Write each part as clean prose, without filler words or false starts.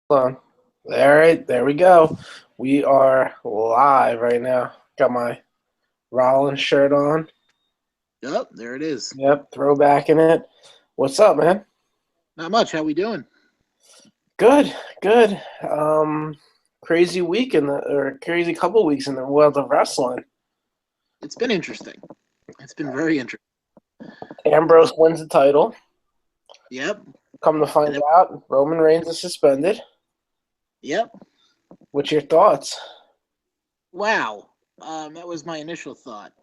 Hold on. All right, there we go. We are live right now. Got my Rollins shirt on. Yep, there it is. Yep, throwback in it. What's up, man? Not much. How we doing? Good, good. Crazy week or crazy couple weeks in the world of wrestling. It's been interesting. It's been very interesting. Ambrose wins the title. Yep. Come to And find it, out, Roman Reigns is suspended. yep. What's your thoughts? Wow. That was my initial thought.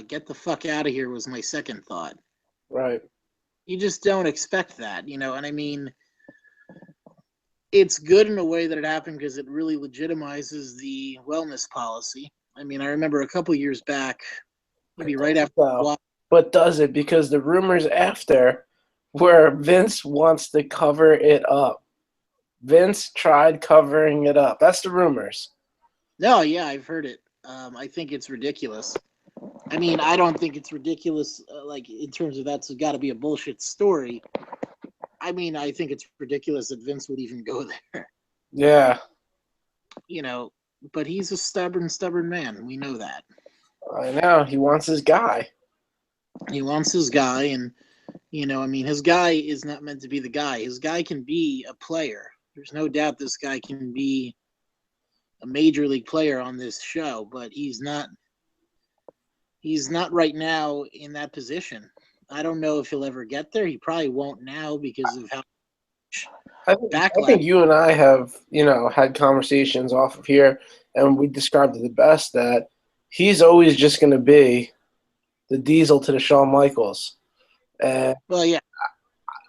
Get the fuck out of here was my second thought. Right. You just don't expect that, and I mean, it's good in a way that it happened because it really legitimizes the wellness policy. I mean, I remember a couple years back, maybe right after So, the but does it? Because the rumors after where Vince wants to cover it up. Vince tried covering it up. That's the rumors. No, yeah, I've heard it. I think it's ridiculous. I mean, I don't think it's ridiculous, like in terms of that's got to be a bullshit story. I mean, I think it's ridiculous that Vince would even go there, Yeah, you know. But he's a stubborn man. We know that. I know. He wants his guy. He wants his guy, and I mean, his guy is not meant to be the guy. His guy can be a player. There's no doubt this guy can be a major league player on this show, but he's not. He's not right now in that position. I don't know if he'll ever get there. He probably won't now because of how much I backlash. think you and I have, had conversations off of here, and we described it the best that he's always just going to be the Diesel to the Shawn Michaels. And Well, yeah,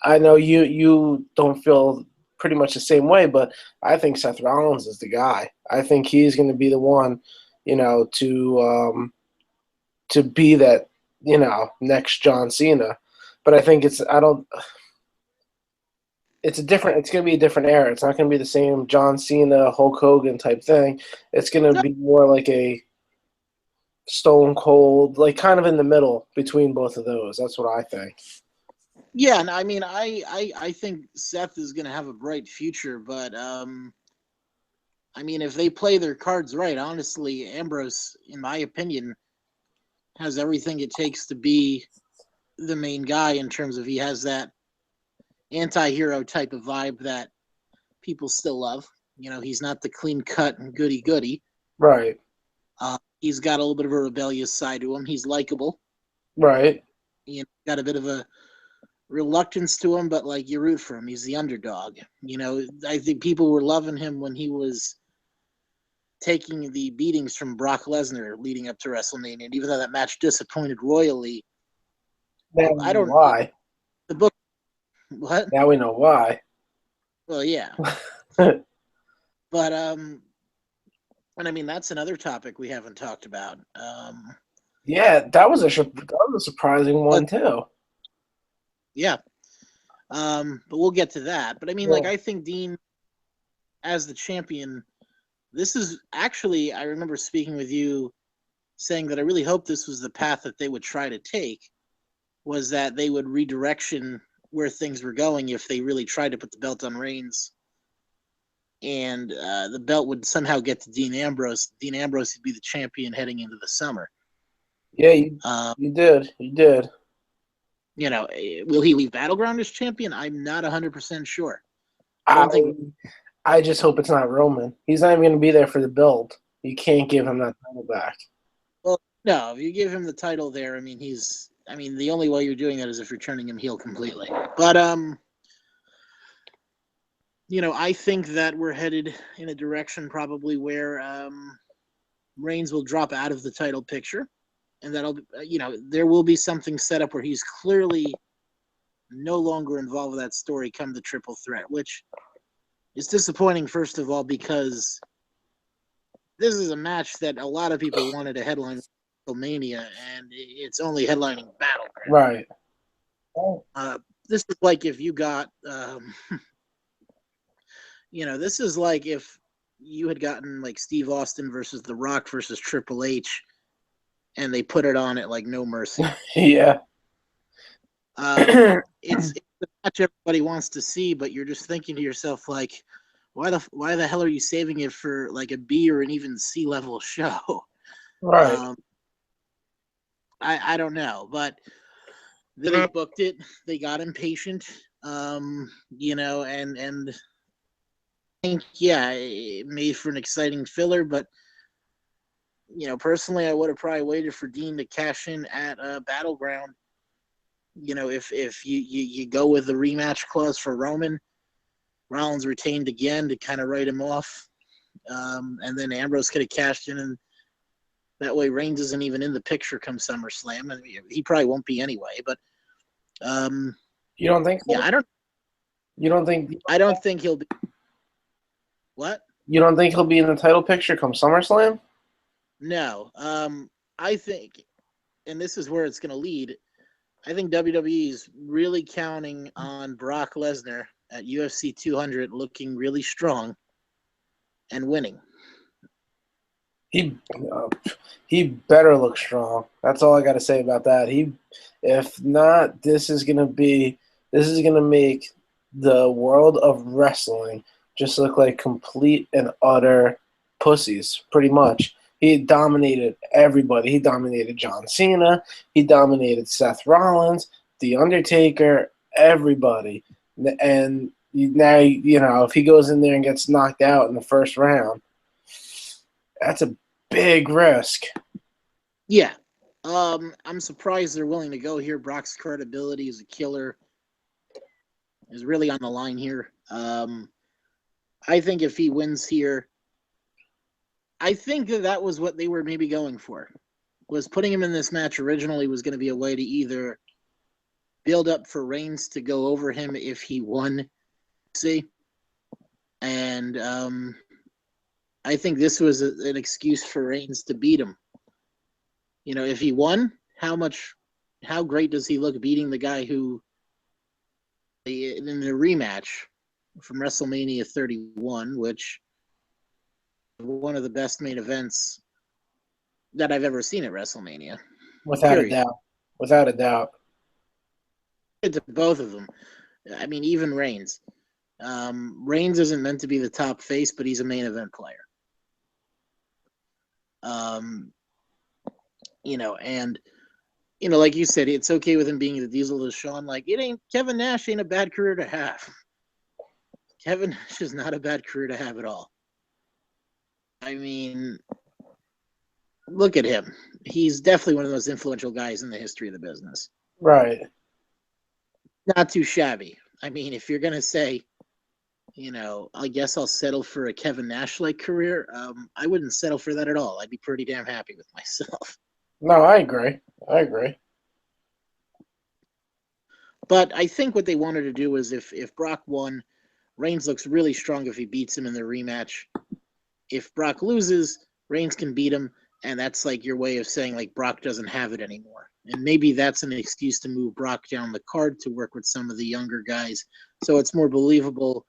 I know you don't feel pretty much the same way, but I think Seth Rollins is the guy. I think he's going to be the one, to be that, next John Cena. But I think I don't. It's going to be a different era. It's not going to be the same John Cena, Hulk Hogan type thing. It's going to no, be more like a Stone Cold, like kind of in the middle between both of those. That's what I think. yeah. And I mean, I think Seth is going to have a bright future, but I mean, if they play their cards right, honestly, Ambrose, in my opinion, has everything it takes to be the main guy in terms of he has that anti-hero type of vibe that people still love. He's not the clean cut and goody goody. Right. He's got a little bit of a rebellious side to him. He's likable. Right. Got a bit of a reluctance to him, but like you root for him. He's the underdog. I think people were loving him when he was taking the beatings from Brock Lesnar leading up to WrestleMania. And even though that match disappointed royally, Now we I know don't. why. The book. What? Now we know why. Well, yeah, but and I mean that's another topic we haven't talked about. Yeah, that was a surprising But one too. yeah, but we'll get to that. But I mean, like Yeah. I think Dean as the champion. This is actually I remember speaking with you saying that I really hope this was the path that they would try to take was that they would redirection where things were going if they really tried to put the belt on Reigns and the belt would somehow get to Dean Ambrose. Dean Ambrose would be the champion heading into the summer. Yeah, you Uh, you did. You did. will he leave Battleground as champion? I'm not 100% sure. I I don't think. I just hope it's not Roman. He's not even going to be there for the build. You can't give him that title back. Well, no, if you give him the title there, I mean, he's. I mean, the only way you're doing that is if you're turning him heel completely. But I think that we're headed in a direction probably where Reigns will drop out of the title picture, and that'll there will be something set up where he's clearly no longer involved with that story come the triple threat, which is disappointing. First of all, because this is a match that a lot of people wanted to headline WrestleMania, and it's only headlining Battleground. Right. This is like if you got, this is like if you had gotten like Steve Austin versus The Rock versus Triple H, and they put it on at like No Mercy. Yeah. Um, it's a match everybody wants to see, but you're just thinking to yourself like, why the hell are you saving it for like a B or an even C level show? Right. I don't know, but they booked it. They got impatient, and I think it made for an exciting filler. But personally, I would have probably waited for Dean to cash in at Battleground. If you go with the rematch clause for Roman, Rollins retained again to kind of write him off, and then Ambrose could have cashed in, and that way Reigns isn't even in the picture come SummerSlam, and he probably won't be anyway. But You don't think so? yeah, You don't think? I don't think he'll be. What? You don't think he'll be in the title picture come SummerSlam? No. I think, and this is where it's going to lead. I think WWE is really counting on Brock Lesnar at UFC 200 looking really strong and winning. He better look strong. That's all I got to say about that. If not, this is gonna make the world of wrestling just look like complete and utter pussies, pretty much. He dominated everybody. He dominated John Cena. He dominated Seth Rollins, The Undertaker, everybody. And now, if he goes in there and gets knocked out in the first round, that's a big risk. Yeah. I'm surprised they're willing to go here. Brock's credibility as a killer is really on the line here. I think if he wins here, I think that was what they were maybe going for. Was putting him in this match originally was going to be a way to either build up for Reigns to go over him if he won, and I think this was an excuse for Reigns to beat him. If he won, how great does he look beating the guy who, in the rematch from WrestleMania 31, which one of the best main events that I've ever seen at WrestleMania. Without a doubt. Without a doubt. To both of them. I mean, even Reigns. Reigns isn't meant to be the top face, but he's a main event player. And like you said, it's okay with him being the Diesel to Shawn. Like, Kevin Nash ain't a bad career to have. Kevin Nash is not a bad career to have at all. I mean, look at him. He's definitely one of the most influential guys in the history of the business. Right. Not too shabby. I mean, if you're going to say, I guess I'll settle for a Kevin Nash-like career, I wouldn't settle for that at all. I'd be pretty damn happy with myself. No, I agree. But I think what they wanted to do is if Brock won, Reigns looks really strong if he beats him in the rematch. If Brock loses, Reigns can beat him, and that's like your way of saying like Brock doesn't have it anymore. And maybe that's an excuse to move Brock down the card to work with some of the younger guys, so it's more believable.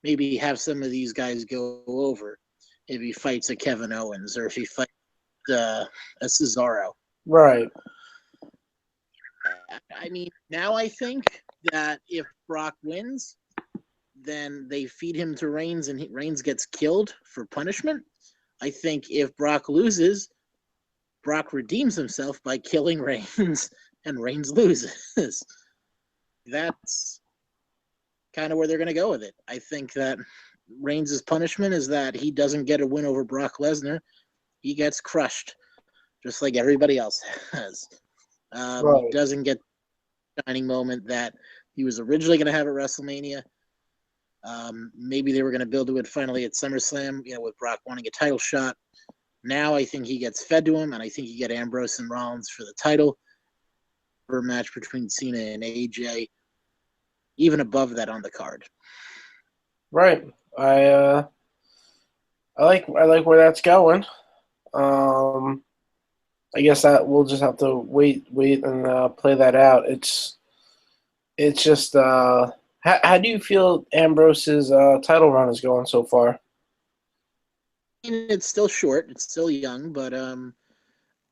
Maybe have some of these guys go over if he fights a Kevin Owens or if he fights a Cesaro. Right. I mean, now I think that if Brock wins, then they feed him to Reigns and Reigns gets killed for punishment. I think if Brock loses, Brock redeems himself by killing Reigns and Reigns loses. That's kind of where they're going to go with it. I think that Reigns' punishment is that he doesn't get a win over Brock Lesnar. He gets crushed, just like everybody else has. Right. He doesn't get the shining moment that he was originally going to have at WrestleMania. Maybe they were going to build to it finally at SummerSlam, with Brock wanting a title shot. Now I think he gets fed to him, and I think you get Ambrose and Rollins for the title for a match between Cena and AJ, even above that on the card. Right. I like where that's going. I guess that we'll just have to wait and play that out. It's just how do you feel Ambrose's title run is going so far? It's still short, it's still young, but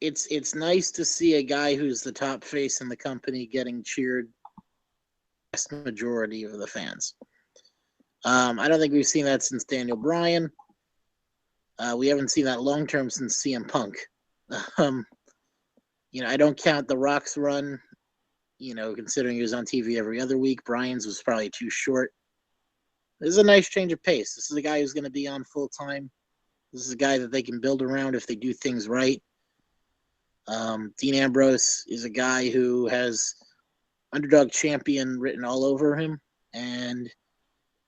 it's nice to see a guy who's the top face in the company getting cheered vast majority of the fans. I don't think we've seen that since Daniel Bryan. We haven't seen that long term since CM Punk. I don't count The Rock's run, considering he was on TV every other week. Bryan's was probably too short. This is a nice change of pace. This is a guy who's going to be on full time. This is a guy that they can build around if they do things right. Dean Ambrose is a guy who has underdog champion written all over him, and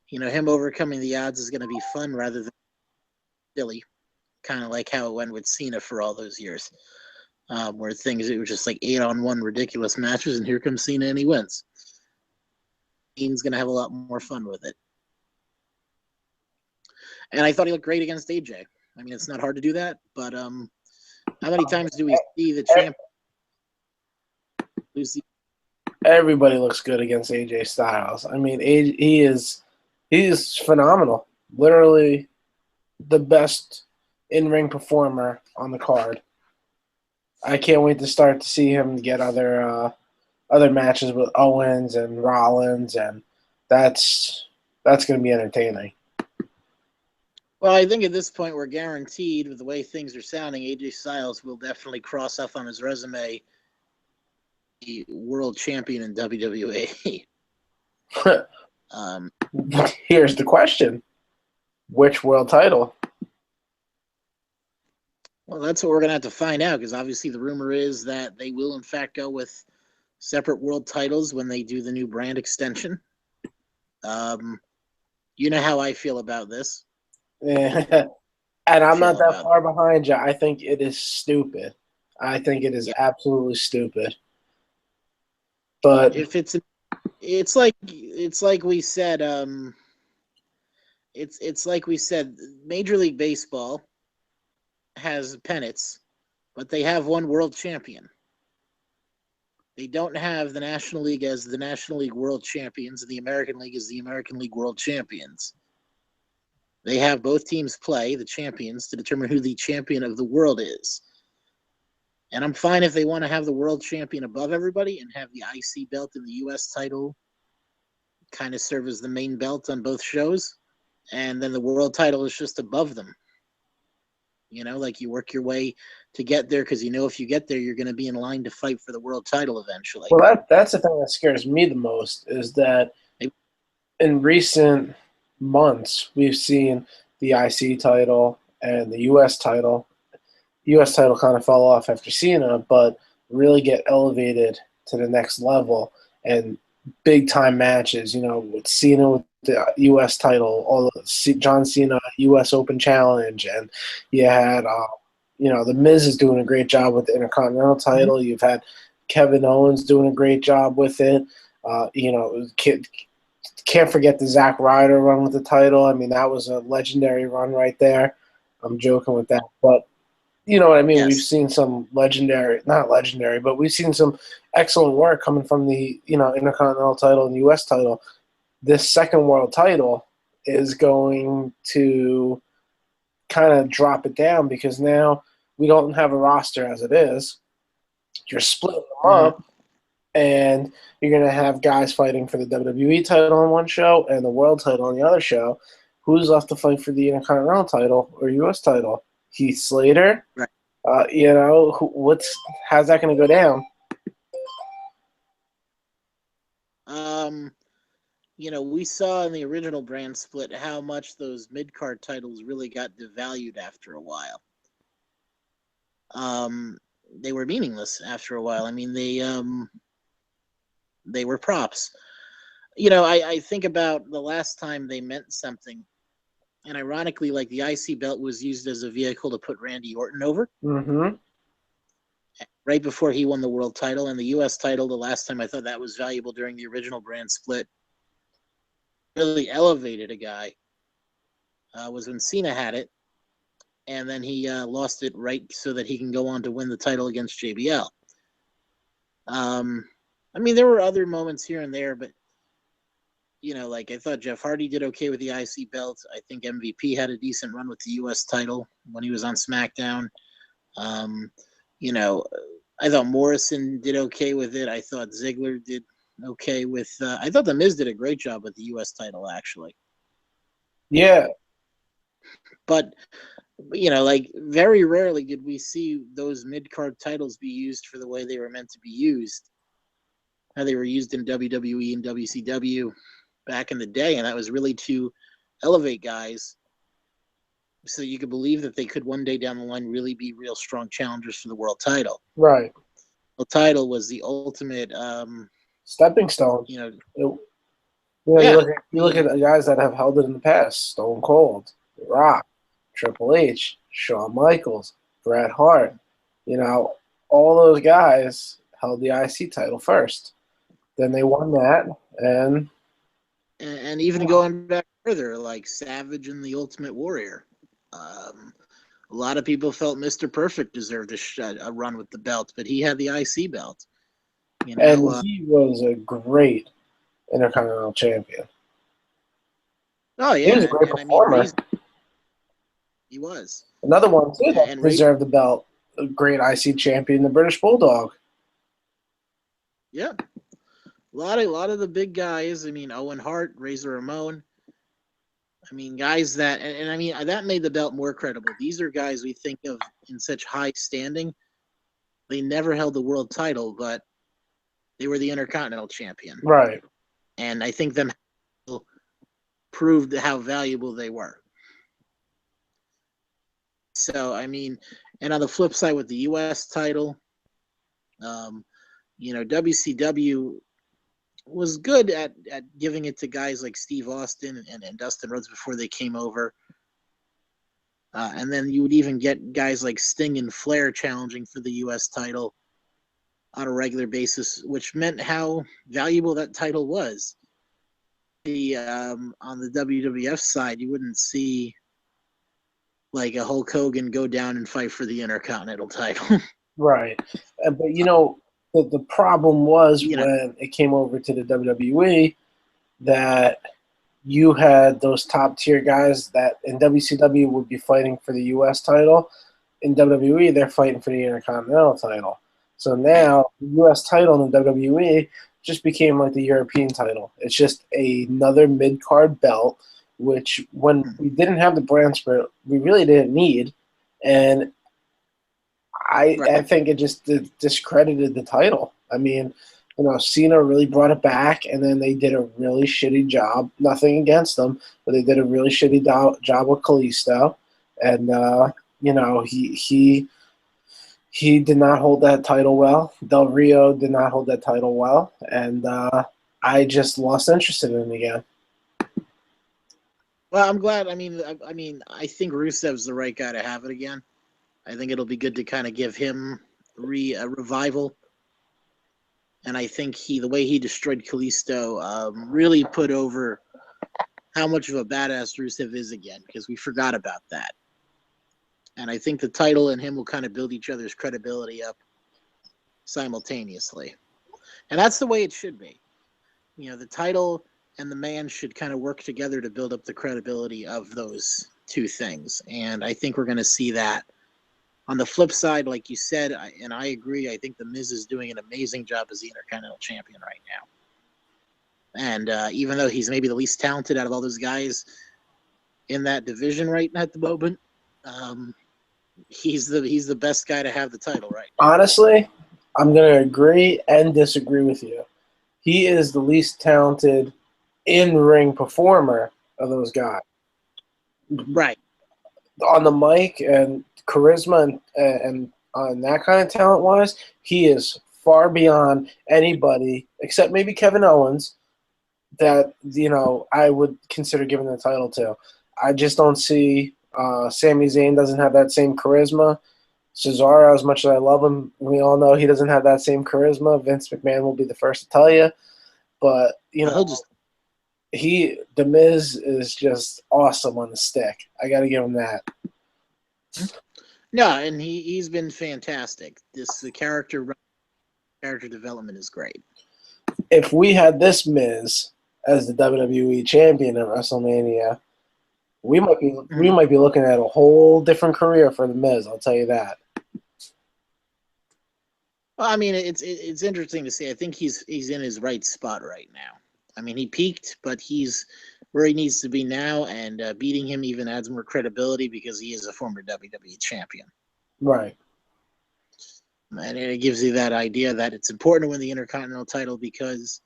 him overcoming the odds is going to be fun rather than silly, kind of like how it went with Cena for all those years, where it was just like 8-on-1 ridiculous matches, and here comes Cena and he wins. Dean's going to have a lot more fun with it. And I thought he looked great against AJ. I mean, it's not hard to do that, but how many times do we see the champ lose the Everybody looks good against AJ Styles. I mean, he is phenomenal. Literally the best in-ring performer on the card. I can't wait to start to see him get other matches with Owens and Rollins, and that's going to be entertaining. Well, I think at this point we're guaranteed, with the way things are sounding, AJ Styles will definitely cross off on his resume the world champion in WWE. Here's the question: which world title? Well, that's what we're going to have to find out, because obviously the rumor is that they will, in fact, go with separate world titles when they do the new brand extension. You know how I feel about this. And I'm not that far behind you. I think it is stupid. I think it is absolutely stupid. But if it's like we said, it's like we said, Major League Baseball has pennants, but they have one world champion. They don't have the National League as the National League World Champions, and the American League as the American League World Champions. They have both teams play, the champions, to determine who the champion of the world is. And I'm fine if they want to have the world champion above everybody and have the IC belt and the US title kind of serve as the main belt on both shows. And then the world title is just above them. Like you work your way to get there, because if you get there, you're going to be in line to fight for the world title eventually. Well, that's the thing that scares me the most, is that in recent months we've seen the IC title and the US title. US title kind of fell off after Cena, but really get elevated to the next level, and big time matches, with Cena with the US title, all the John Cena US Open Challenge, and you had the Miz is doing a great job with the Intercontinental title. You've had Kevin Owens doing a great job with it. Can't forget the Zack Ryder run with the title. I mean, that was a legendary run right there. I'm joking with that, but you know what I mean? Yes. We've seen some not legendary, but we've seen some excellent work coming from the, Intercontinental title and US title. This second world title is going to kind of drop it down, because now we don't have a roster as it is. You're splitting them up, and you're going to have guys fighting for the WWE title on one show and the world title on the other show. Who's left to fight for the Intercontinental title or US title? Heath Slater, right. How's that going to go down? We saw in the original brand split how much those mid-card titles really got devalued after a while. They were meaningless after a while. I mean, they were props. I think about the last time they meant something. And ironically, like, the IC belt was used as a vehicle to put Randy Orton over. Mm-hmm. Right before he won the world title. And the US title, the last time I thought that was valuable during the original brand split, really elevated a guy, was when Cena had it. And then he lost it right so that he can go on to win the title against JBL. I mean, there were other moments here and there, but I thought Jeff Hardy did okay with the IC belt. I think MVP had a decent run with the US title when he was on SmackDown. I thought Morrison did okay with it. I thought Ziggler did okay with. I thought the Miz did a great job with the U.S. title actually, Yeah, but like very rarely did we see those mid card titles be used for the way they were meant to be used. How they were used in WWE and WCW back in the day, and that was really to elevate guys so you could believe that they could one day down the line really be real strong challengers for the world title. right. The title was the ultimate, Stepping stone. you know, It- yeah, you look at the guys that have held it in the past: Stone Cold, The Rock, Triple H, Shawn Michaels, Bret Hart. You know, all those guys held the IC title first. Then they won that, and and even going back further, like Savage and the Ultimate Warrior. A lot of people felt Mr. Perfect deserved a run with the belt, but he had the IC belt. he was a great Intercontinental Champion. Oh He was a yeah, great and I mean, performer. he was, Another one too that and deserved the belt, a great IC champion, the British Bulldog. yeah, a lot of the big guys. I mean, Owen Hart, Razor Ramon. I mean, guys that, and I mean, that made the belt more credible. These are guys we think of in such high standing. They never held the world title, but they were the Intercontinental Champion. Right. And I think them proved how valuable they were. So, I mean, and on the flip side with the U.S. title, WCW was good at giving it to guys like Steve Austin and Dustin Rhodes before they came over. And then you would even get guys like Sting and Flair challenging for the U.S. title on a regular basis, which meant how valuable that title was. On the WWF side, you wouldn't see like a Hulk Hogan go down and fight for the Intercontinental title. Right. But the problem was you know, when it came over to the WWE that you had those top tier guys that in WCW would be fighting for the US title. In WWE, they're fighting for the Intercontinental title. So now the US title in WWE just became like the European title. It's just another mid card belt, which when we didn't have the brand split, we really didn't need. And I think it just discredited the title. I mean, Cena really brought it back, and then they did a really shitty job. Nothing against them, but they did a really shitty job with Kalisto, and he did not hold that title well. Del Rio did not hold that title well, and I just lost interest in it again. well, I'm glad. I think Rusev's the right guy to have it again. I think it'll be good to kind of give him a revival. And I think the way he destroyed Kalisto really put over how much of a badass Rusev is again, because we forgot about that. And I think the title and him will kind of build each other's credibility up simultaneously. And that's the way it should be. The title and the man should kind of work together to build up the credibility of those two things. And I think we're going to see that. On the flip side, like you said, and I agree, I think The Miz is doing an amazing job as the Intercontinental Champion right now. And even though he's maybe the least talented out of all those guys in that division right at the moment, he's the best guy to have the title right now. Honestly, I'm going to agree and disagree with you. He is the least talented in-ring performer of those guys. Right. On the mic and charisma and that kind of talent-wise, he is far beyond anybody except maybe Kevin Owens that I would consider giving the title to. I just don't see Sami Zayn doesn't have that same charisma. Cesaro, as much as I love him, we all know he doesn't have that same charisma. Vince McMahon will be the first to tell you, but The Miz is just awesome on the stick. I got to give him that. No, and he's been fantastic. The character development is great. If we had this Miz as the WWE champion at WrestleMania, we might be looking at a whole different career for the Miz. I'll tell you that. Well, I mean, it's interesting to see. I think he's in his right spot right now. I mean, he peaked, but he's where he needs to be now, and beating him even adds more credibility because he is a former WWE champion. Right. And it gives you that idea that it's important to win the Intercontinental title because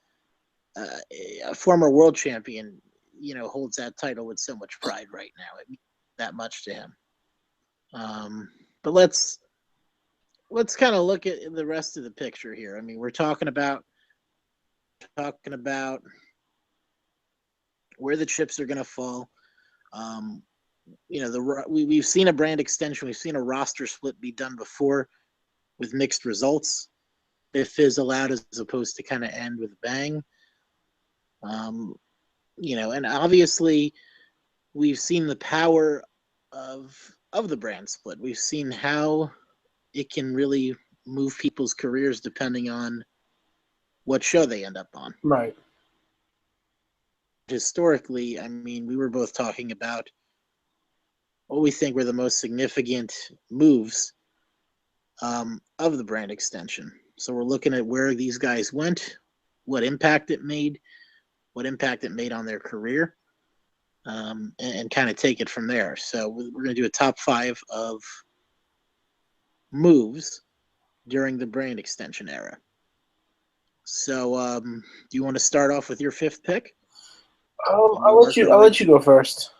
a former world champion, holds that title with so much pride right now. It means that much to him. But let's kind of look at the rest of the picture here. I mean, we're talking about where the chips are going to fall. We've seen a brand extension, we've seen a roster split be done before with mixed results. If is allowed as opposed to kind of end with a bang. And obviously we've seen the power of the brand split. We've seen how it can really move people's careers depending on what show they end up on. Right. Historically, I mean, we were both talking about what we think were the most significant moves of the brand extension. So we're looking at where these guys went, what impact it made on their career, and kind of take it from there. So we're going to do a top 5 of moves during the brand extension era. So, do you want to start off with your 5th pick? I'll let you go first.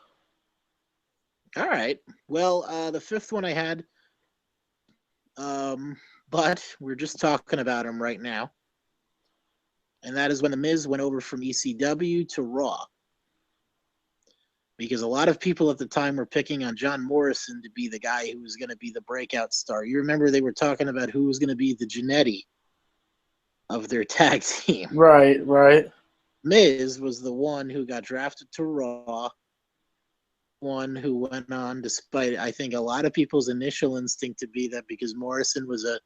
All right. Well, the 5th one I had, but we're just talking about him right now, and that is when The Miz went over from ECW to Raw. Because a lot of people at the time were picking on John Morrison to be the guy who was going to be the breakout star. You remember they were talking about who was going to be the Jannetty of their tag team. Right, right. Miz was the one who got drafted to Raw, one who went on, despite, I think, a lot of people's initial instinct to be that because Morrison was a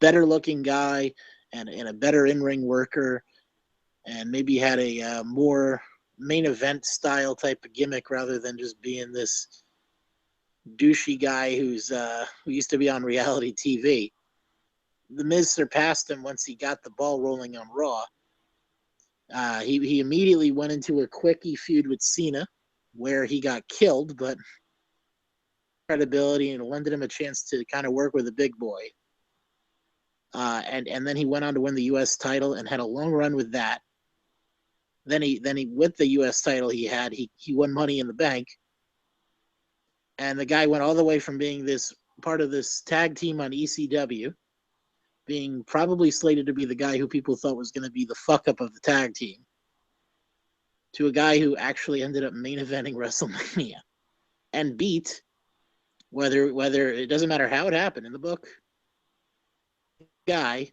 better-looking guy and a better in-ring worker and maybe had a more main event style type of gimmick rather than just being this douchey guy who used to be on reality TV. The Miz surpassed him once he got the ball rolling on Raw. He immediately went into a quickie feud with Cena where he got killed, but credibility and lended him a chance to kind of work with a big boy. And then he went on to win the U.S. title and had a long run with that. Then he with the U.S. title he won Money in the Bank, and the guy went all the way from being this part of this tag team on ECW, being probably slated to be the guy who people thought was going to be the fuck up of the tag team, to a guy who actually ended up main eventing WrestleMania and beat, whether it doesn't matter how it happened in the book, guy,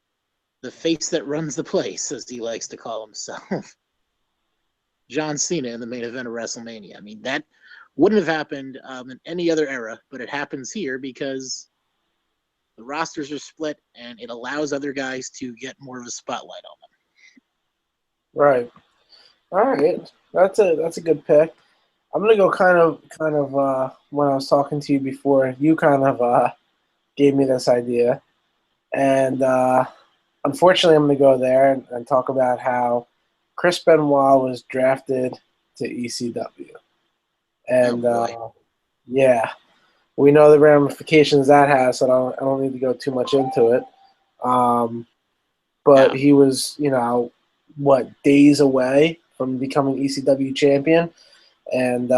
the face that runs the place, as he likes to call himself. John Cena in the main event of WrestleMania. I mean, that wouldn't have happened in any other era, but it happens here because the rosters are split and it allows other guys to get more of a spotlight on them. Right. All right. That's a good pick. I'm gonna go kind of when I was talking to you before, you kind of gave me this idea, and unfortunately, I'm gonna go there and talk about how Chris Benoit was drafted to ECW. And yeah, we know the ramifications that has, so I don't need to go too much into it. But he was, days away from becoming ECW champion, and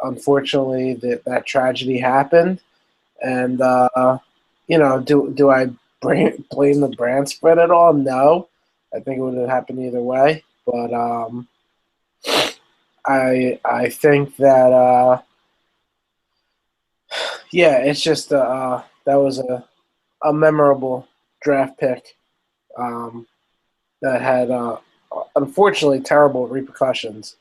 unfortunately, that tragedy happened. And do I blame the brand spread at all? No, I think it would have happened either way. But I think that it's just that was a memorable draft pick that had unfortunately terrible repercussions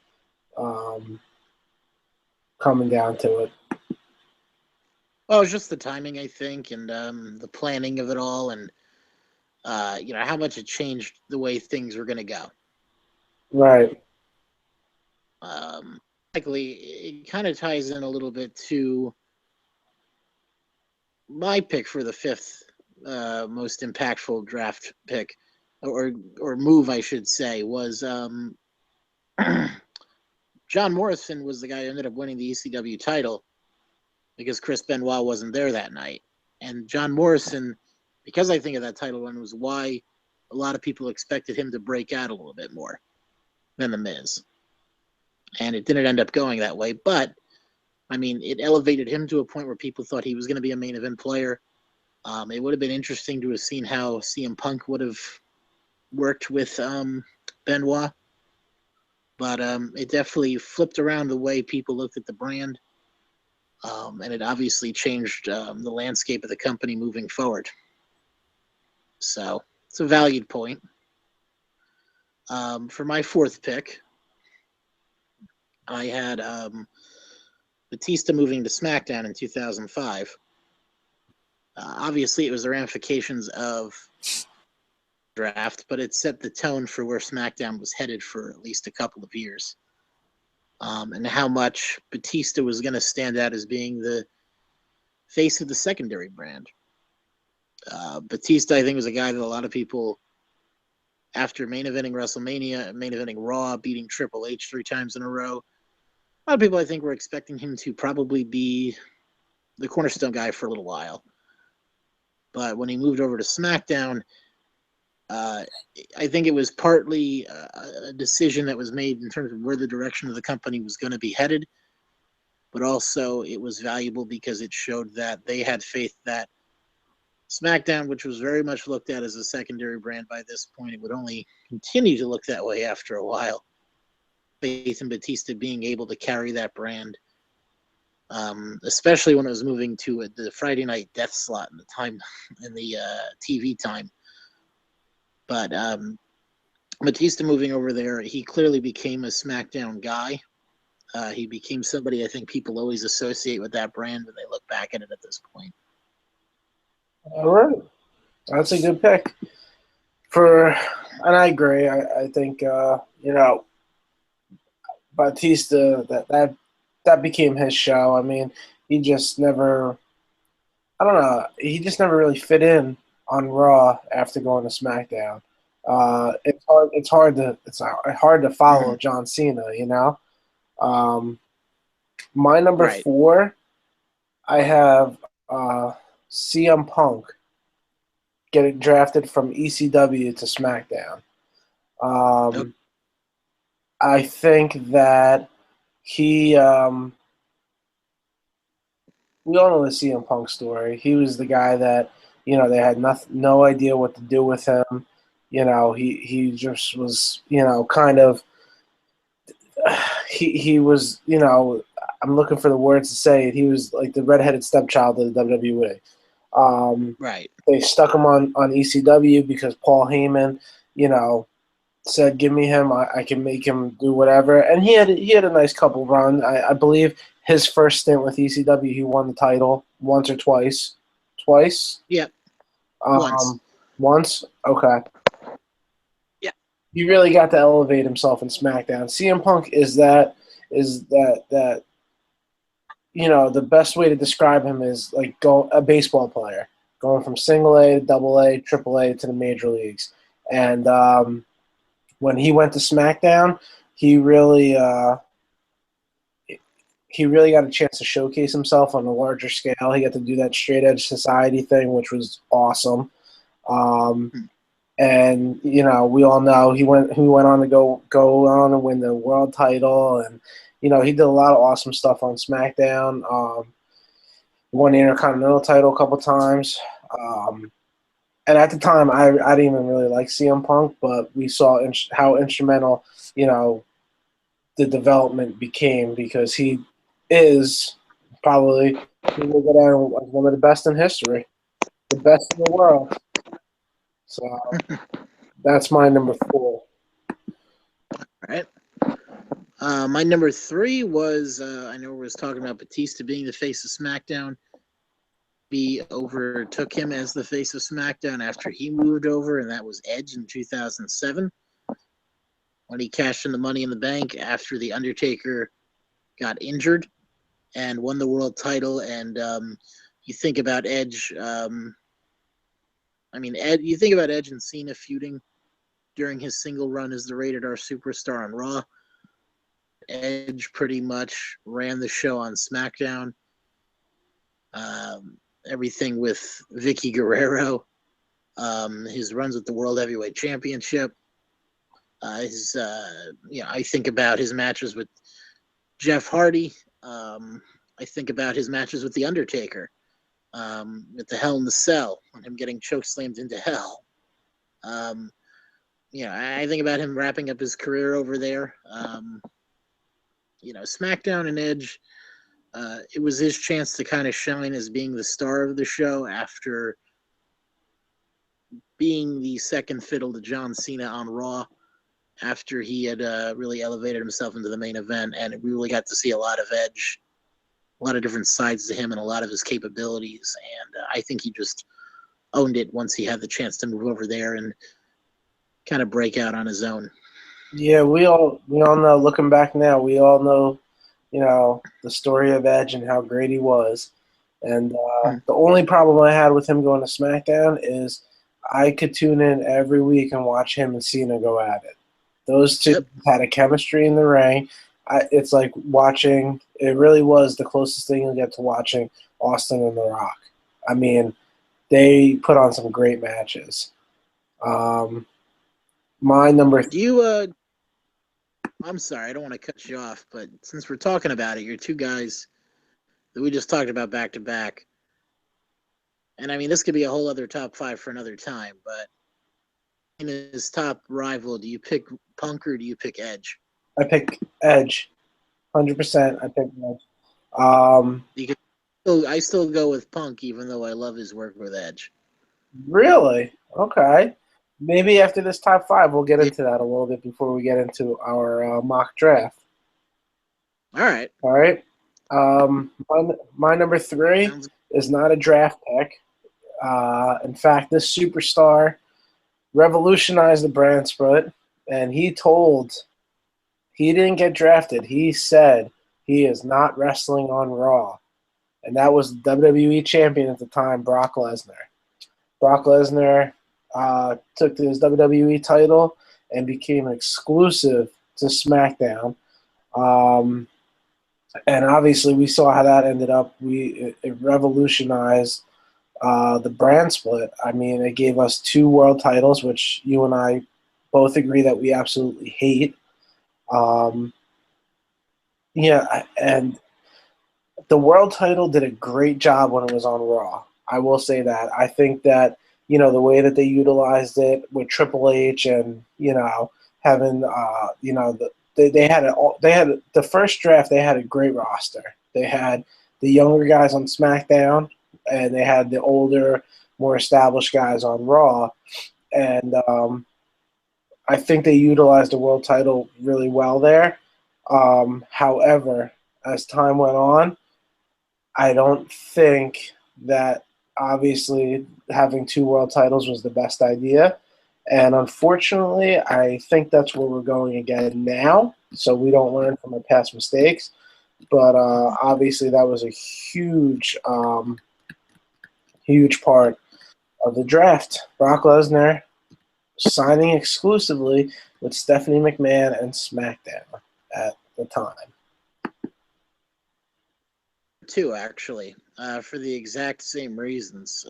coming down to it. Well, it's just the timing, I think, and the planning of it all, and how much it changed the way things were going to go. Right. Likely, it kind of ties in a little bit to my pick for the 5th most impactful draft pick or move, I should say, was John Morrison was the guy who ended up winning the ECW title because Chris Benoit wasn't there that night. And John Morrison, because I think of that title run, was why a lot of people expected him to break out a little bit more than The Miz. And it didn't end up going that way. But, I mean, it elevated him to a point where people thought he was going to be a main event player. It would have been interesting to have seen how CM Punk would have worked with Benoit. But it definitely flipped around the way people looked at the brand. And it obviously changed the landscape of the company moving forward. So it's a valued point. For my fourth pick, I had Batista moving to SmackDown in 2005. Obviously, it was the ramifications of draft, but it set the tone for where SmackDown was headed for at least a couple of years. And how much Batista was going to stand out as being the face of the secondary brand. Batista, I think, was a guy that a lot of people, after main eventing WrestleMania, main eventing Raw, beating Triple H 3 times in a row, a lot of people, I think, were expecting him to probably be the cornerstone guy for a little while. But when he moved over to SmackDown, I think it was partly a decision that was made in terms of where the direction of the company was going to be headed, but also it was valuable because it showed that they had faith that SmackDown, which was very much looked at as a secondary brand by this point, it would only continue to look that way after a while. Faith in Batista being able to carry that brand, especially when it was moving to the Friday night death slot in the time, in the TV time. But Batista moving over there, he clearly became a SmackDown guy. He became somebody I think people always associate with that brand when they look back at it at this point. All right. That's a good pick. And I agree. I think, Batista, that became his show. I mean, he just never, I don't know, he just never really fit in on Raw after going to SmackDown. It's hard to follow John Cena, My number 4, I have CM Punk getting drafted from ECW to SmackDown. I think that he, we all know the CM Punk story. He was the guy that, they had no idea what to do with him. He just was, kind of, he was, I'm looking for the words to say it. He was like the redheaded stepchild of the WWE. They stuck him on ECW because Paul Heyman, said, "Give me him. I can make him do whatever." And he had a nice couple run. I believe his first stint with ECW, he won the title once or twice. Twice? Yeah. Once. Once? Okay. Yeah. He really got to elevate himself in SmackDown. CM Punk is that the best way to describe him is like a baseball player going from single A to double A, triple A to the major leagues. And when he went to SmackDown, he really got a chance to showcase himself on a larger scale. He got to do that straight edge society thing, which was awesome. And we all know he went on to go on and win the world title, and he did a lot of awesome stuff on SmackDown. Won the Intercontinental title a couple times. And at the time, I didn't even really like CM Punk, but we saw how instrumental, the development became because he is probably one of the best in history, the best in the world. So that's my number 4. All right. My number 3 was, I know we was talking about Batista being the face of SmackDown. He overtook him as the face of SmackDown after he moved over, and that was Edge in 2007 when he cashed in the Money in the Bank after The Undertaker got injured and won the world title. And you think about Edge I mean, you think about Edge and Cena feuding during his single run as the Rated R Superstar on Raw. Edge pretty much ran the show on SmackDown. Everything with Vicky Guerrero, his runs with the World Heavyweight Championship. I think about his matches with Jeff Hardy. I think about his matches with The Undertaker, with the Hell in the Cell, and him getting chokeslammed into hell. I think about him wrapping up his career over there. SmackDown and Edge, it was his chance to kind of shine as being the star of the show after being the second fiddle to John Cena on Raw, after he had really elevated himself into the main event, and we really got to see a lot of Edge, a lot of different sides to him, and a lot of his capabilities. And I think he just owned it once he had the chance to move over there and kind of break out on his own. Yeah, we all know. Looking back now, we all know, the story of Edge and how great he was. And the only problem I had with him going to SmackDown is I could tune in every week and watch him and Cena go at it. Those two had a chemistry in the ring. It's like watching. It really was the closest thing you'll get to watching Austin and The Rock. I mean, they put on some great matches. My number. I'm sorry, I don't want to cut you off, but since we're talking about it, you're two guys that we just talked about back to back. And I mean, this could be a whole other top 5 for another time, but in his top rival, do you pick Punk or do you pick Edge? I pick Edge. 100%. I pick Edge. I still go with Punk, even though I love his work with Edge. Really? Okay. Maybe after this top 5, we'll get into that a little bit before we get into our mock draft. All right. All right. My number 3 is not a draft pick. In fact, this superstar revolutionized the brand split, and he didn't get drafted. He said he is not wrestling on Raw, and that was the WWE champion at the time, Brock Lesnar. Brock Lesnar took his WWE title and became exclusive to SmackDown. And obviously, we saw how that ended up. It revolutionized the brand split. I mean, it gave us 2 world titles, which you and I both agree that we absolutely hate. And the world title did a great job when it was on Raw. I will say that. I think that, the way that they utilized it with Triple H and, having, they had the first draft, they had a great roster. They had the younger guys on SmackDown, and they had the older, more established guys on Raw. And I think they utilized the world title really well there. However, as time went on, I don't think that obviously having 2 world titles was the best idea. And unfortunately, I think that's where we're going again now, so we don't learn from our past mistakes. But obviously that was a huge part of the draft. Brock Lesnar signing exclusively with Stephanie McMahon and SmackDown at the time. 2, actually, for the exact same reasons.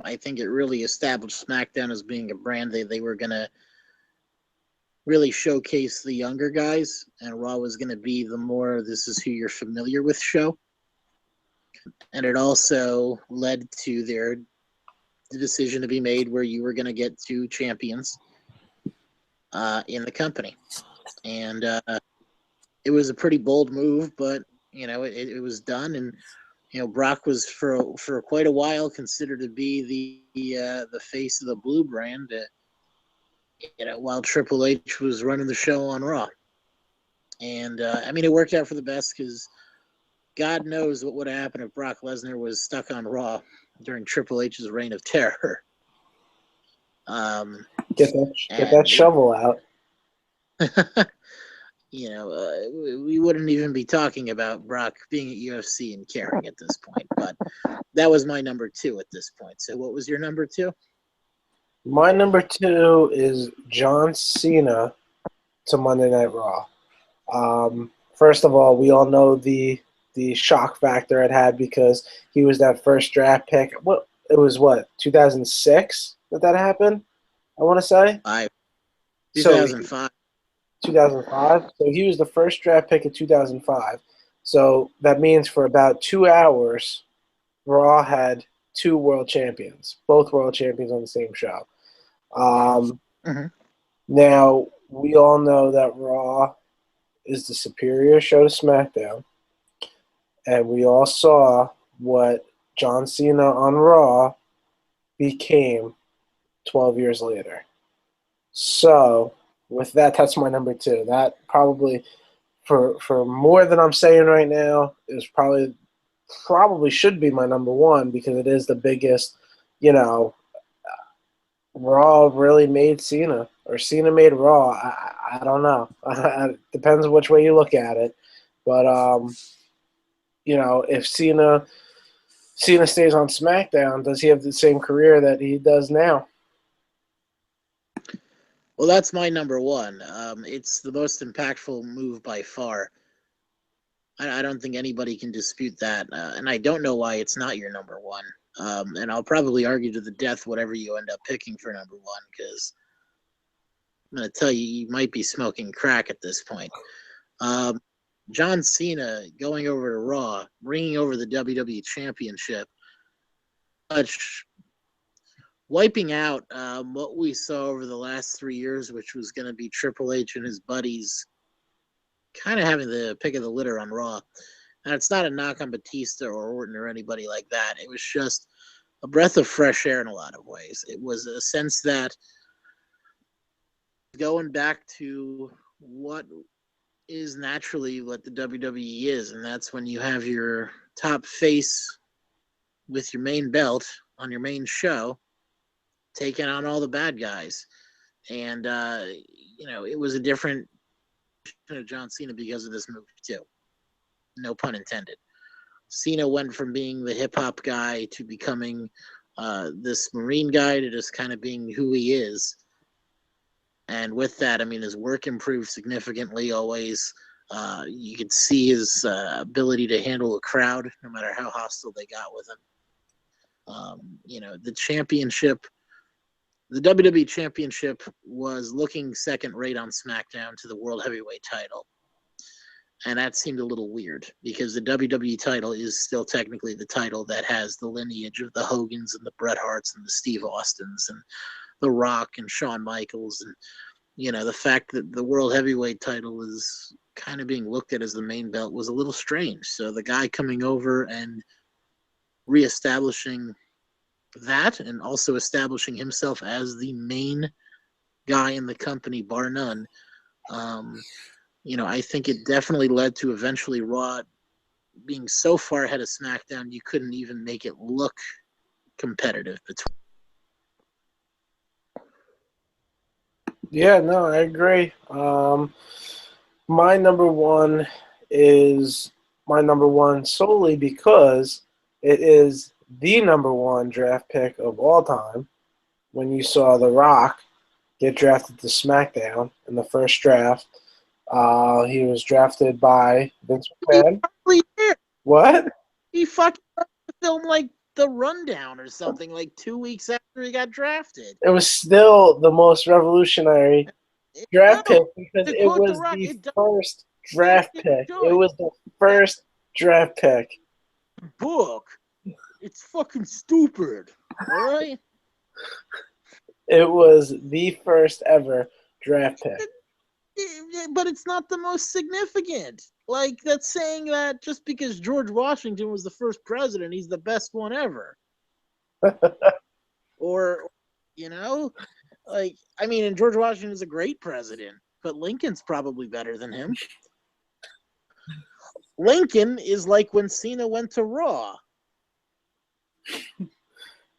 I think it really established SmackDown as being a brand they were going to really showcase the younger guys, and Raw was going to be the more this is who you're familiar with show. And it also led to the decision to be made where you were going to get 2 champions in the company. And it was a pretty bold move, but it was done. And Brock was for quite a while considered to be the face of the Blue brand. While Triple H was running the show on Raw. And I mean, it worked out for the best because God knows what would have happened if Brock Lesnar was stuck on Raw during Triple H's reign of terror. Get that shovel out. We wouldn't even be talking about Brock being at UFC and caring at this point. But that was my number 2 at this point. So what was your number 2? My number 2 is John Cena to Monday Night Raw. First of all, we all know the shock factor it had because he was that first draft pick. What it was, what 2006 that happened? I want to say. I So 2005. 2005. So he was the first draft pick in 2005. So that means for about 2 hours, Raw had two world champions, both world champions on the same show. Mhm. Now, we all know that Raw is the superior show to SmackDown, and we all saw what John Cena on Raw became 12 years later. So, with that, that's my number 2. That probably, for more than I'm saying right now, is probably should be my number 1 because it is the biggest, you know, Raw really made Cena, or Cena made Raw. I don't know. Depends which way you look at it. But if Cena stays on SmackDown, does he have the same career that he does now? Well, that's my number 1. It's the most impactful move by far. I don't think anybody can dispute that, and I don't know why it's not your number 1. And I'll probably argue to the death whatever you end up picking for number 1, because I'm going to tell you, you might be smoking crack at this point. John Cena going over to Raw, bringing over the WWE Championship, wiping out what we saw over the last 3 years, which was going to be Triple H and his buddies kind of having the pick of the litter on Raw. And it's not a knock on Batista or Orton or anybody like that. It was just a breath of fresh air in a lot of ways. It was a sense that going back to what is naturally what the WWE is, and that's when you have your top face with your main belt on your main show taking on all the bad guys. And, it was a different of John Cena because of this move, too. No pun intended. Cena went from being the hip hop guy to becoming this Marine guy to just kind of being who he is. And with that, I mean, his work improved significantly always. You could see his ability to handle a crowd, no matter how hostile they got with him. The championship, the WWE Championship was looking second rate on SmackDown to the World Heavyweight title. And that seemed a little weird because the WWE title is still technically the title that has the lineage of the Hogans and the Bret Harts and the Steve Austins and The Rock and Shawn Michaels. And, the fact that the World Heavyweight title is kind of being looked at as the main belt was a little strange. So the guy coming over and reestablishing that and also establishing himself as the main guy in the company, bar none, I think it definitely led to eventually Raw being so far ahead of SmackDown you couldn't even make it look competitive between. Yeah, no, I agree. My number 1 is my number 1 solely because it is the number 1 draft pick of all time. When you saw The Rock get drafted to SmackDown in the first draft, he was drafted by Vince McMahon. What? He fucking filmed like The Rundown or something like 2 weeks after he got drafted. It was still the most revolutionary draft pick because it was the first draft pick. It was the first draft pick. Book. It's fucking stupid. All right? It was the first ever draft pick. But it's not the most significant. Like, that's saying that just because George Washington was the first president, he's the best one ever. Or, and George Washington is a great president, but Lincoln's probably better than him. Lincoln is like when Cena went to Raw.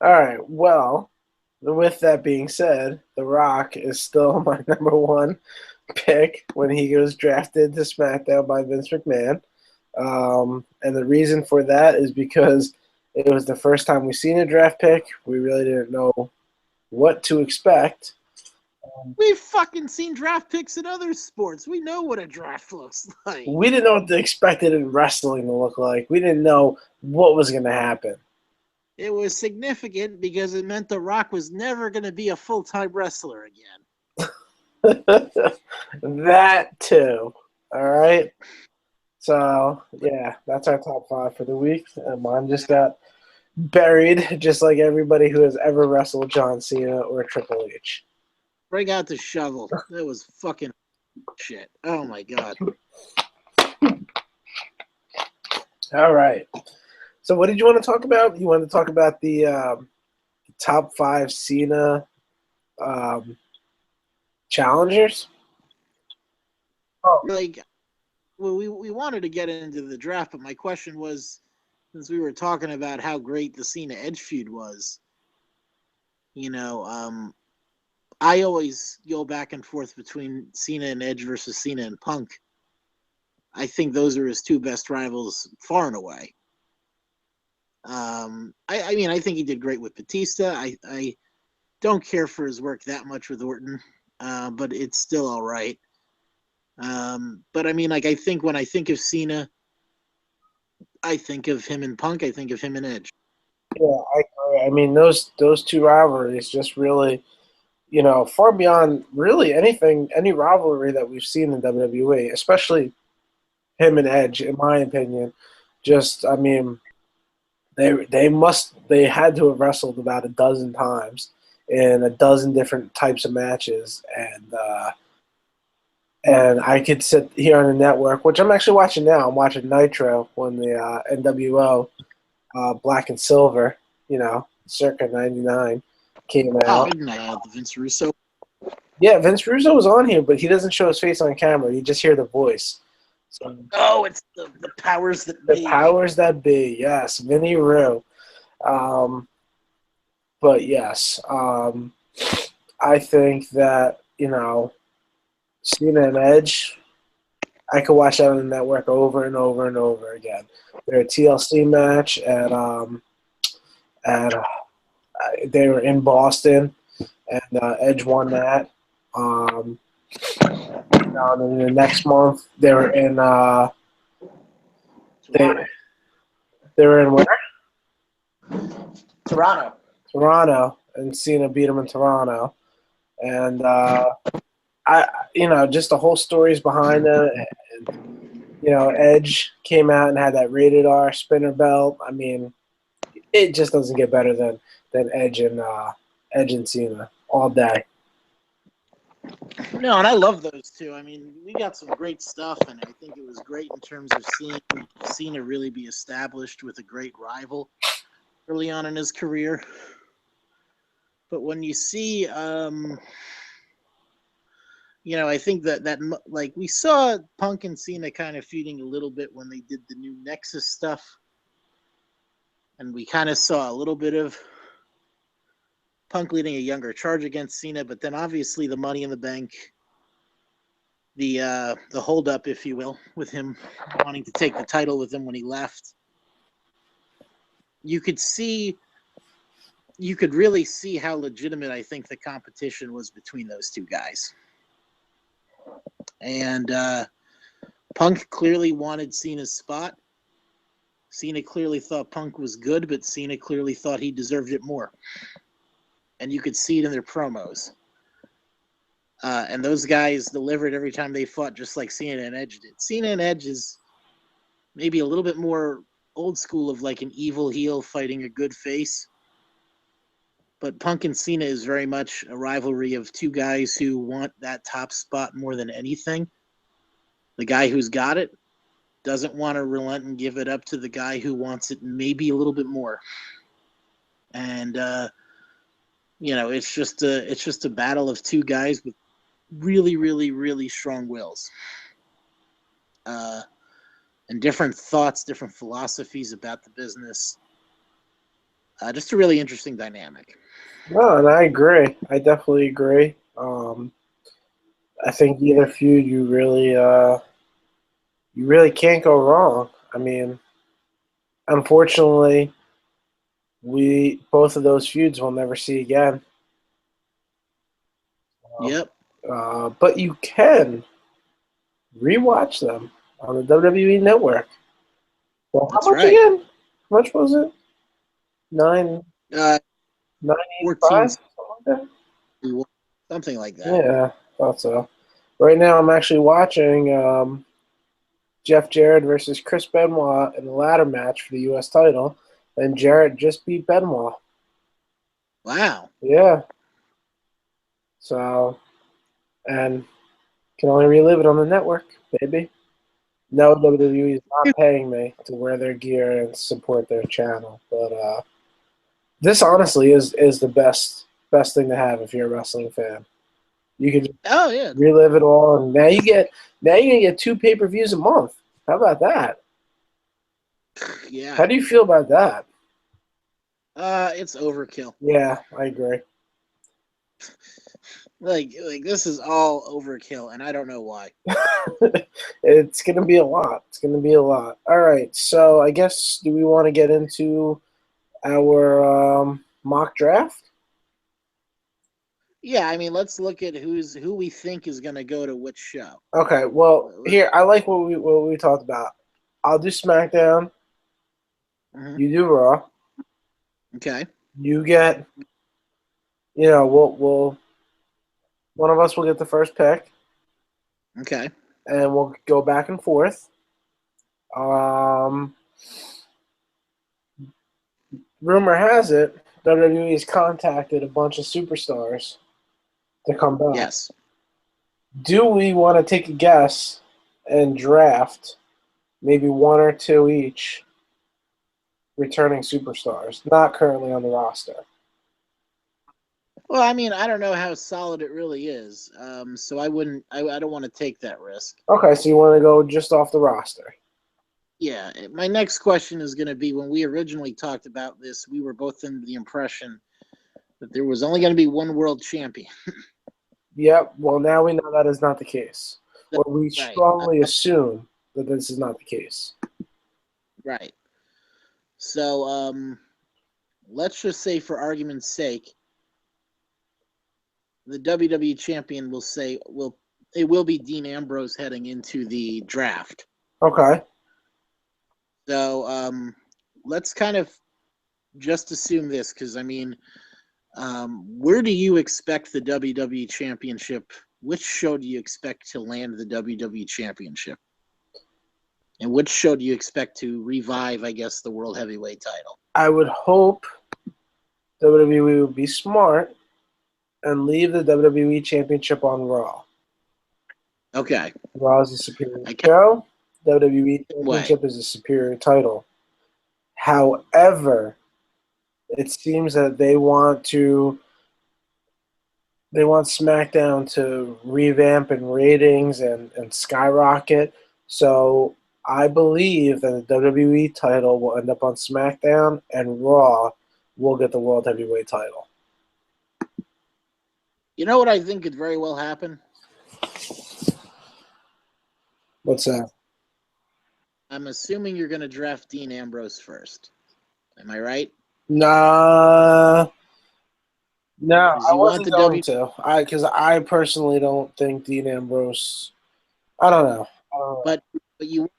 All right, well, with that being said, The Rock is still my number 1 pick when he was drafted to SmackDown by Vince McMahon. And the reason for that is because it was the first time we've seen a draft pick. We really didn't know what to expect. We've fucking seen draft picks in other sports. We know what a draft looks like. We didn't know what to expect it in wrestling to look like. We didn't know what was going to happen. It was significant because it meant The Rock was never going to be a full-time wrestler again. That too. All right. So, yeah, that's our top 5 for the week. And mine just got buried, just like everybody who has ever wrestled John Cena or Triple H. Bring out the shovel. That was fucking shit. Oh, my God. All right. So what did you want to talk about? You want to talk about the top 5 Cena challengers? Oh. Like, well, we wanted to get into the draft, but my question was, since we were talking about how great the Cena Edge feud was, I always go back and forth between Cena and Edge versus Cena and Punk. I think those are his 2 best rivals far and away. I think he did great with Batista. I don't care for his work that much with Orton, but it's still all right. But I think when I think of Cena, I think of him and Punk. I think of him and Edge. Yeah, I agree. I mean, those 2 rivalries just really, far beyond really any rivalry that we've seen in WWE, especially him and Edge, in my opinion. Just, I mean, they had to have wrestled about a dozen times in a dozen different types of matches, and I could sit here on the network, which I'm actually watching now. I'm watching Nitro when the NWO Black and Silver, circa '99 came out. Vince Russo. Yeah, Vince Russo was on here, but he doesn't show his face on camera. You just hear the voice. So, it's the powers that be. The powers that be, yes. Vinny Roo. But yes, I think that, Cena and Edge, I could watch that on the network over and over and over again. They're a TLC match, and they were in Boston, and Edge won that. And then the next month, they were in they were in where? Toronto, and Cena beat him in Toronto, and just the whole stories behind it. And, Edge came out and had that rated R spinner belt. I mean, it just doesn't get better than Edge and Cena all day. No, and I love those 2. I mean, we got some great stuff, and I think it was great in terms of seeing Cena really be established with a great rival early on in his career. But when you see, I think that like we saw Punk and Cena kind of feuding a little bit when they did the new Nexus stuff, and we kind of saw a little bit of Punk leading a younger charge against Cena, but then obviously the Money in the Bank, the holdup, if you will, with him wanting to take the title with him when he left. You could really see how legitimate I think the competition was between those 2 guys. And Punk clearly wanted Cena's spot. Cena clearly thought Punk was good, but Cena clearly thought he deserved it more. And you could see it in their promos. And those guys delivered every time they fought, just like Cena and Edge did. Cena and Edge is maybe a little bit more old school of like an evil heel fighting a good face. But Punk and Cena is very much a rivalry of 2 guys who want that top spot more than anything. The guy who's got it doesn't want to relent and give it up to the guy who wants it maybe a little bit more. And it's just a battle of 2 guys with really, really, really strong wills, and different thoughts, different philosophies about the business. Just a really interesting dynamic. No, and I agree. I definitely agree. I think either feud you really can't go wrong. I mean, unfortunately, both of those feuds we'll never see again. Yep. But you can rewatch them on the WWE Network. Well, how That's much right. again? How much was it? Nine Uh, 14, 985, something like something like that. that. Yeah, thought so. Right now, I'm actually watching Jeff Jarrett versus Chris Benoit in the ladder match for the U.S. title, and Jarrett just beat Benoit. Wow. Yeah. So, and can only relive it on the network, baby. No, WWE is not paying me to wear their gear and support their channel, but this honestly is the best thing to have if you're a wrestling fan. You can just Oh yeah. relive it all, and now you're gonna get 2 pay-per-views a month. How about that? Yeah. How do you feel about that? It's overkill. Yeah, I agree. Like this is all overkill, and I don't know why. It's gonna be a lot. It's gonna be a lot. All right, so I guess do we want to get into our mock draft? Yeah, I mean, let's look at who we think is going to go to which show. Okay, well, here I like what we talked about. I'll do SmackDown. Mm-hmm. You do Raw. Okay. You get, we'll one of us will get the first pick, Okay. and we'll go back and forth. Um, Rumor has it WWE has contacted a bunch of superstars to come back. Yes. Do we want to take a guess and draft maybe one or two each returning superstars, not currently on the roster? Well, I mean, I don't know how solid it really is, so I wouldn't. I don't want to take that risk. Okay, so you want to go just off the roster. Yeah. My next question is going to be: when we originally talked about this, we were both under the impression that there was only going to be one world champion. Yep, well, now we know that is not the case. Or we Right. strongly assume that this is not the case. Right. So, let's just say, for argument's sake, the WWE champion will be Dean Ambrose heading into the draft. Okay. So let's kind of just assume this, because I mean, where do you expect the WWE championship? Which show do you expect to land the WWE championship? And which show do you expect to revive, I guess, the World Heavyweight title? I would hope WWE would be smart and leave the WWE Championship on Raw. Okay. Raw is a superior show. WWE Right. Championship is a superior title. However, it seems that they want SmackDown to revamp in ratings and skyrocket. So I believe that the WWE title will end up on SmackDown, and Raw will get the World Heavyweight title. You know what I think could very well happen? What's that? I'm assuming you're going to draft Dean Ambrose first. Am I right? Nah. No, Because I you want wasn't the going to. Because I personally don't think Dean Ambrose. I don't know. but you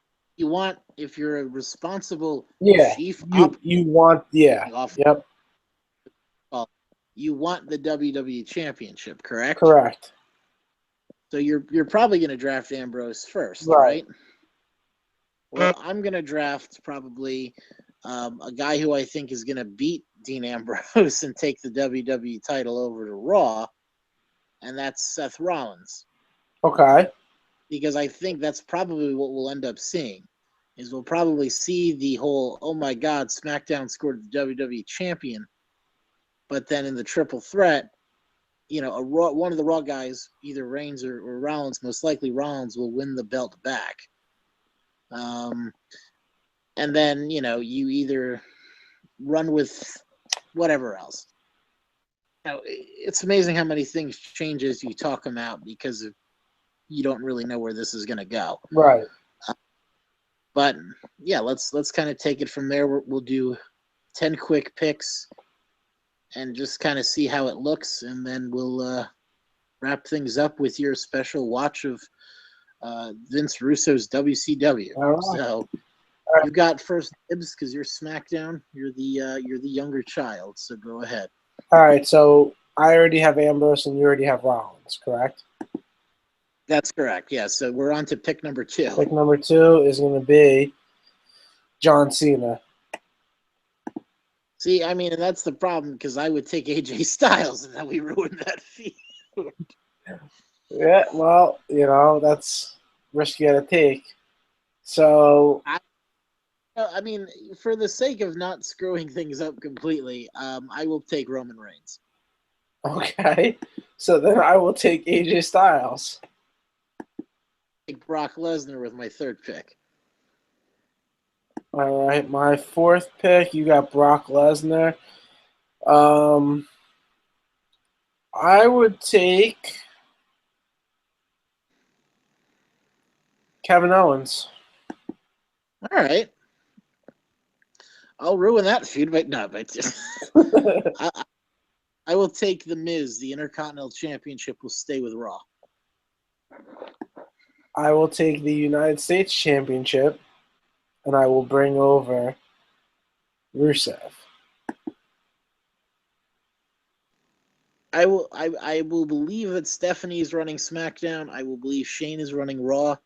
want, if you're a responsible Yeah, chief you want off, yep, you want the WWE championship, correct? correct. So you're probably going to draft Ambrose first, Right. right? Well, I'm going to draft probably a guy who I think is going to beat Dean Ambrose and take the WWE title over to Raw, and that's Seth Rollins. Okay. Because I think that's probably what we'll end up seeing. Is we'll probably see the whole, oh my God, SmackDown scored the WWE champion, but then in the triple threat, one of the Raw guys, either Reigns or Rollins, most likely Rollins, will win the belt back. And then, you either run with whatever else. It's amazing how many things change as you talk them out because you don't really know where this is going to go. Right. But yeah, let's kind of take it from there. We'll do 10 quick picks and just kind of see how it looks, and then we'll wrap things up with your special watch of Vince Russo's WCW. All right. So All right. you got first dibs because you're SmackDown. You're the younger child. So go ahead. All right. So I already have Ambrose, and you already have Rollins, correct? That's correct. Yeah. So we're on to pick number 2. Pick number 2 is going to be John Cena. See, I mean, and that's the problem because I would take AJ Styles, and then we ruined that feud. Yeah, well, that's risk you got to take. So, I mean, for the sake of not screwing things up completely, I will take Roman Reigns. okay. So then I will take AJ Styles. Take Brock Lesnar with my 3rd pick. All right, my 4th pick, you got Brock Lesnar. I would take Kevin Owens. All right. I'll ruin that feud, but no, but I will take The Miz. The Intercontinental Championship will stay with Raw. I will take the United States Championship, and I will bring over Rusev. I will believe that Stephanie is running SmackDown. I will believe Shane is running Raw.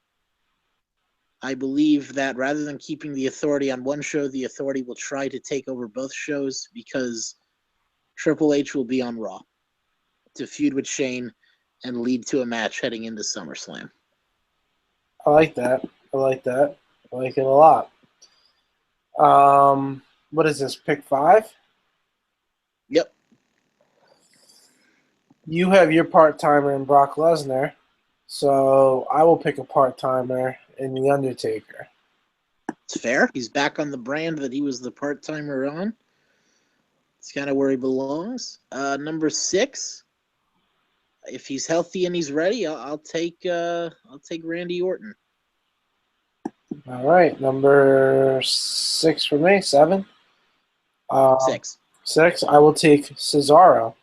I believe that rather than keeping the Authority on one show, the Authority will try to take over both shows because Triple H will be on Raw to feud with Shane and lead to a match heading into SummerSlam. I like that. I like that. I like it a lot. What is this, pick 5? Yep. You have your part-timer in Brock Lesnar, so I will pick a part-timer in The Undertaker. It's fair. He's back on the brand that he was the part-timer on. It's kind of where he belongs. Number 6, if he's healthy and he's ready, I'll take Randy Orton. All right, number 6 for me. 7. 6. 6. I will take Cesaro.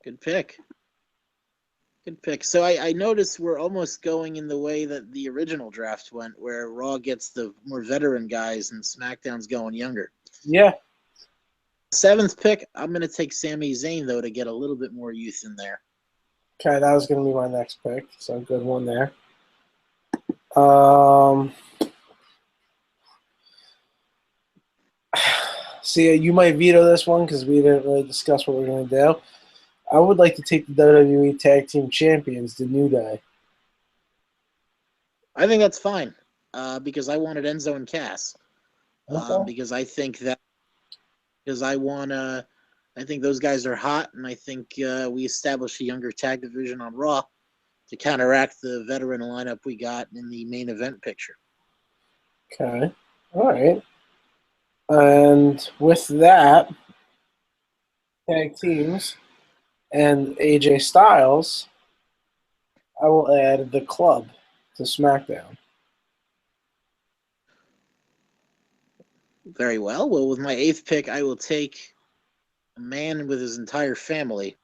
Good pick. Good pick. So I noticed we're almost going in the way that the original draft went, where Raw gets the more veteran guys and SmackDown's going younger. Yeah. 7th pick, I'm going to take Sami Zayn, though, to get a little bit more youth in there. Okay, that was going to be my next pick, so good one there. See, you might veto this one because we didn't really discuss what we're going to do. I would like to take the WWE Tag Team Champions, the New Day. I think that's fine because I wanted Enzo and Cass. Okay. Because I think that I think those guys are hot, and I think we established a younger tag division on Raw to counteract the veteran lineup we got in the main event picture. Okay. All right. And with that, tag teams and AJ Styles, I will add the Club to SmackDown. Very well. Well, with my 8th pick, I will take a man with his entire family.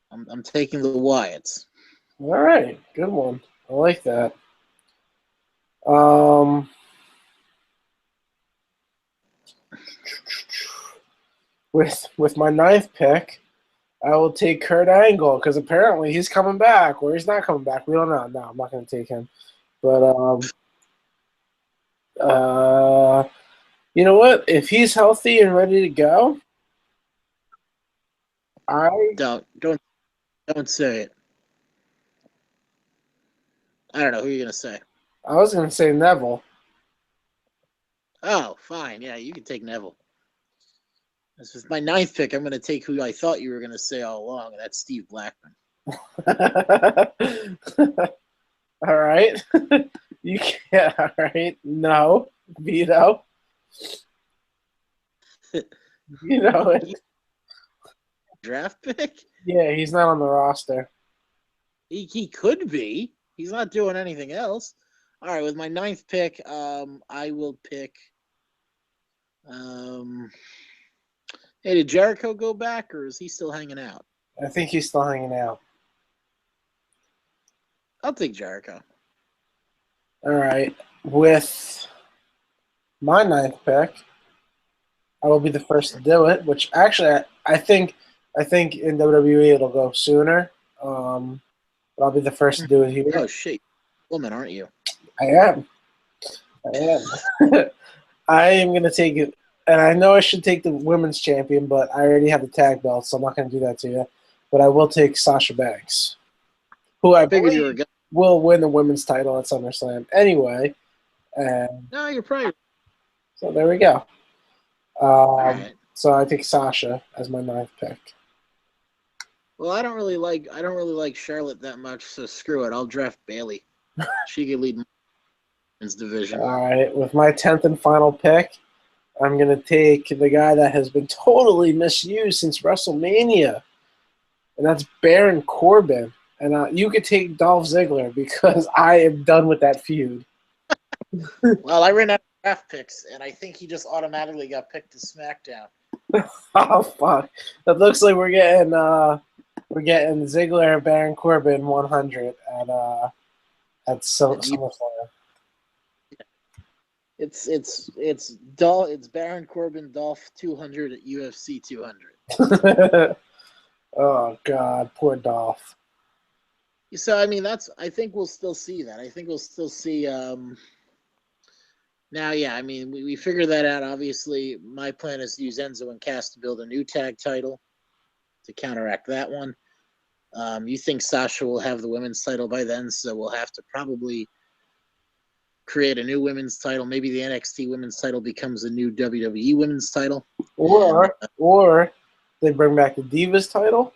I'm taking the Wyatts. All right. Good one. I like that. With my 9th pick, I will take Kurt Angle because apparently he's coming back or he's not coming back. We don't know. No, I'm not going to take him. But you know what? If he's healthy and ready to go, don't say it. I don't know who you're gonna say. I was going to say Neville. Oh, fine. Yeah, you can take Neville. This is my 9th pick. I'm going to take who I thought you were going to say all along, and that's Steve Blackman. All right. You can't. All right. No. Veto. You know it. Draft pick? Yeah, he's not on the roster. He could be. He's not doing anything else. All right, with my 9th pick, I will pick. Hey, did Jericho go back, or is he still hanging out? I think he's still hanging out. I'll take Jericho. All right. With my ninth pick, I will be the first to do it. Which actually, I think in WWE it'll go sooner. But I'll be the first to do it here. Oh shit, woman, aren't you? I am. I am. I am going to take it, and I know I should take the women's champion, but I already have the tag belt, so I'm not going to do that to you. But I will take Sasha Banks, who I Figured you were believe will win the women's title at SummerSlam anyway. And No, you're probably so there we go. right. So I take Sasha as my ninth pick. Well, I don't really like Charlotte that much, so screw it. I'll draft Bailey. She could lead men's division. All right, with my 10th and final pick, I'm going to take the guy that has been totally misused since WrestleMania, and that's Baron Corbin. And you could take Dolph Ziggler because I am done with that feud. Well, I ran out of draft picks, and I think he just automatically got picked to SmackDown. Oh fuck! It looks like we're getting Ziggler and Baron Corbin 100 at SummerSlam. It's Baron Corbin Dolph 200 at UFC 200. Oh god, poor Dolph. So I mean, I think we'll still see that. I think we'll still see. Now, yeah, I mean, we figured that out. Obviously, my plan is to use Enzo and Cass to build a new tag title to counteract that one. You think Sasha will have the women's title by then, so we'll have to probably create a new women's title. Maybe the NXT women's title becomes a new WWE women's title. Or they bring back the Divas title.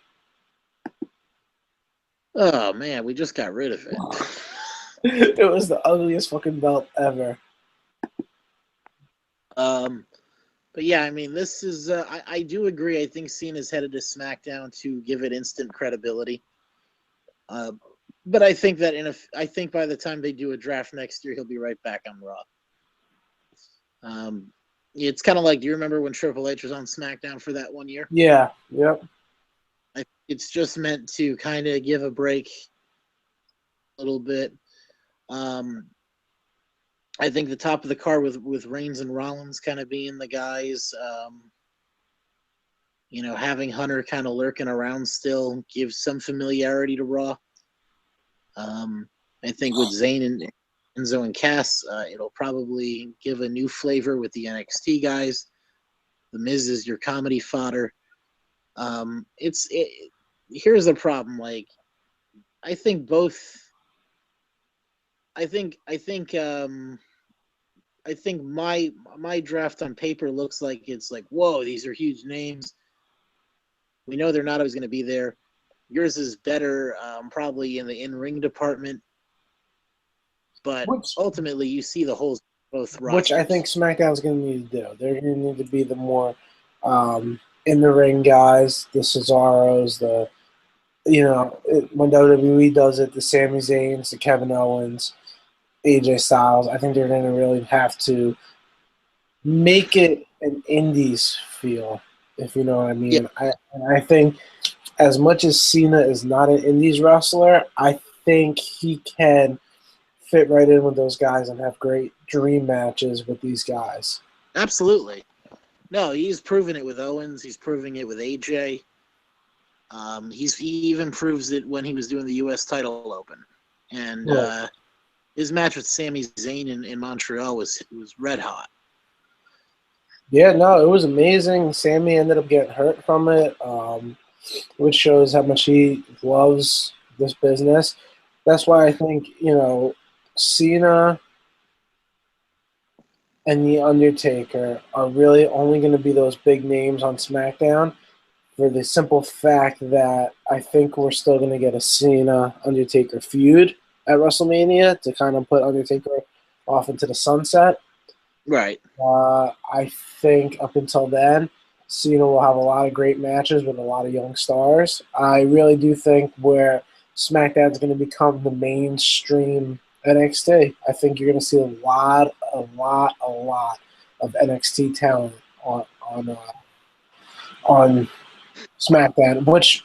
Oh man, we just got rid of it. It was the ugliest fucking belt ever. But yeah, I mean, this is I do agree. I think Cena's headed to SmackDown to give it instant credibility. But I think that I think by the time they do a draft next year, he'll be right back on Raw. It's kind of like, do you remember when Triple H was on SmackDown for that 1 year? Yeah. Yep. It's just meant to kind of give a break a little bit. I think the top of the card with Reigns and Rollins kind of being the guys, having Hunter kind of lurking around still gives some familiarity to Raw. I think with Zayn and Enzo and Cass, it'll probably give a new flavor with the NXT guys. The Miz is your comedy fodder. Here's the problem. Like, I think my draft on paper looks like it's like, whoa, these are huge names. We know they're not always going to be there. Yours is better, probably in the in-ring department, but ultimately you see the holes in both rosters. Which I think SmackDown's going to need to do. They're going to need to be the more in-the-ring guys, the Cesaros, when WWE does it, the Sami Zayns, the Kevin Owens, AJ Styles. I think they're going to really have to make it an Indies feel, if you know what I mean. Yeah. I think as much as Cena is not an Indies wrestler, I think he can fit right in with those guys and have great dream matches with these guys. Absolutely. No, he's proven it with Owens. He's proving it with AJ. He even proves it when he was doing the U.S. title open. And his match with Sami Zayn in Montreal was red hot. Yeah, no, it was amazing. Sami ended up getting hurt from it, which shows how much he loves this business. That's why I think, Cena and The Undertaker are really only going to be those big names on SmackDown for the simple fact that I think we're still going to get a Cena-Undertaker feud at WrestleMania to kind of put Undertaker off into the sunset. Right. I think up until then, Cena will have a lot of great matches with a lot of young stars. I really do think where SmackDown's going to become the mainstream NXT. I think you're going to see a lot of NXT talent on SmackDown, which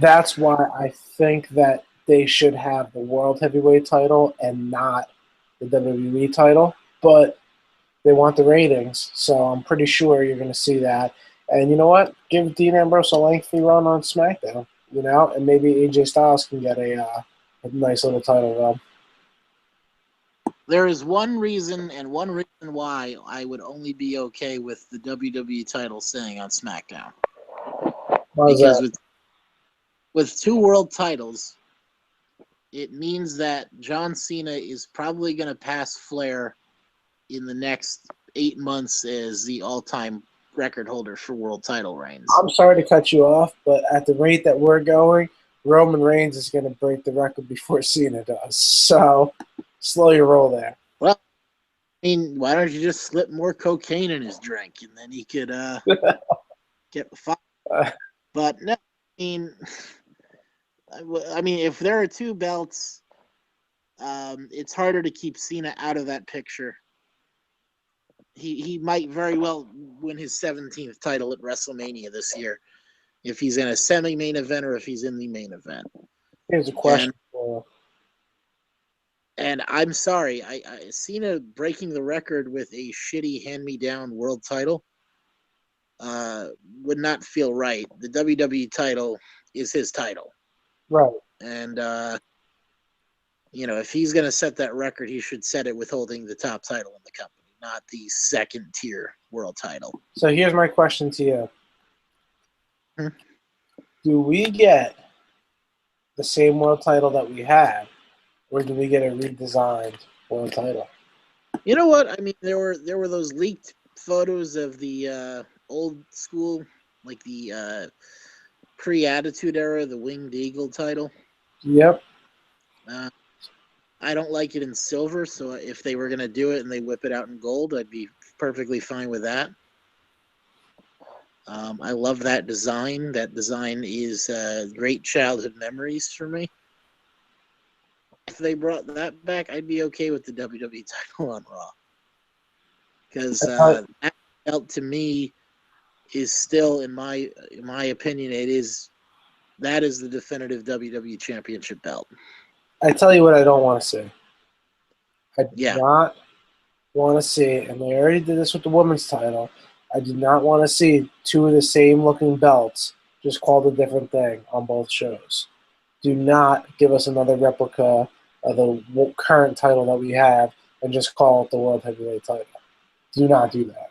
that's why I think that they should have the World Heavyweight title and not the WWE title. But they want the ratings, so I'm pretty sure you're going to see that. And you know what? Give Dean Ambrose a lengthy run on SmackDown, and maybe AJ Styles can get a nice little title run. There is one reason why I would only be okay with the WWE title staying on SmackDown. How's Because that? with 2 world titles, it means that John Cena is probably going to pass Flair in the next 8 months as the all-time record holder for world title reigns. I'm sorry to cut you off, but at the rate that we're going, Roman Reigns is going to break the record before Cena does. So slow your roll there. Well, I mean, why don't you just slip more cocaine in his drink and then he could get the fire? But no, I mean, if there are 2 belts, it's harder to keep Cena out of that picture. He might very well win his 17th title at WrestleMania this year if he's in a semi-main event or if he's in the main event. Here's a question for you. And I'm sorry, I Cena breaking the record with a shitty hand-me-down world title would not feel right. The WWE title is his title. Right. And, if he's going to set that record, he should set it with holding the top title in the company, not the second-tier world title. So here's my question to you. Do we get the same world title that we had, or do we get a redesigned world title? You know what? I mean, there were those leaked photos of the old school, like the pre-Attitude Era, the Winged Eagle title. Yep. I don't like it in silver, so if they were going to do it and they whip it out in gold, I'd be perfectly fine with that. I love that design. That design is great childhood memories for me. If they brought that back, I'd be okay with the WWE title on Raw. Because that belt to me is still, in my opinion, that is the definitive WWE Championship belt. I tell you what I don't want to see. I do not want to see, and they already did this with the women's title, I do not want to see 2 of the same looking belts just called a different thing on both shows. Do not give us another replica of the current title that we have and just call it the World Heavyweight title. Do not do that.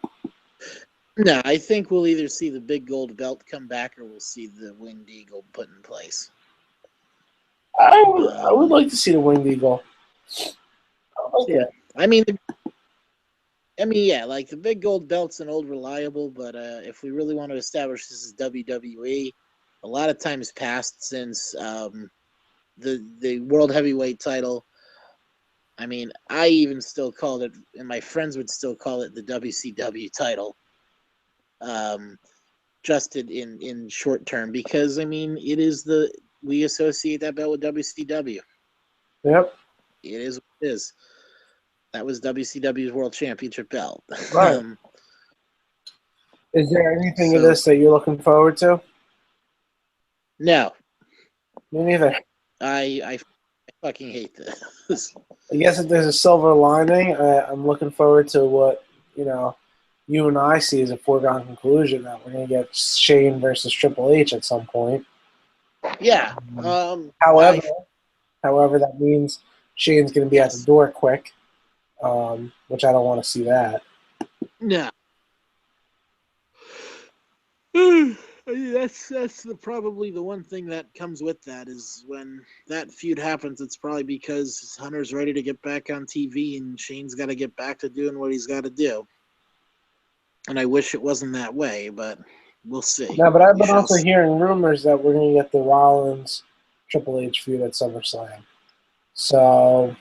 No, I think we'll either see the big gold belt come back or we'll see the Winged Eagle put in place. I would like to see the Winged Eagle. I mean, like the big gold belt's an old reliable, but if we really want to establish this as WWE, a lot of time has passed since the World Heavyweight title. I mean, I even still call it, and my friends would still call it the WCW title. Just in short term, because I mean, we associate that belt with WCW. Yep. It is what it is. That was WCW's World Championship belt. Right. Is there anything of this that you're looking forward to? No. Me neither. I fucking hate this. I guess if there's a silver lining, I'm looking forward to what, you and I see as a foregone conclusion that we're going to get Shane versus Triple H at some point. Yeah. However, that means Shane's going to be at the door quick, which I don't want to see that. No. That's probably the one thing that comes with that is when that feud happens, it's probably because Hunter's ready to get back on TV and Shane's got to get back to doing what he's got to do. And I wish it wasn't that way, but we'll see. No, but I've been also hearing rumors that we're going to get the Rollins Triple H feud at SummerSlam. So,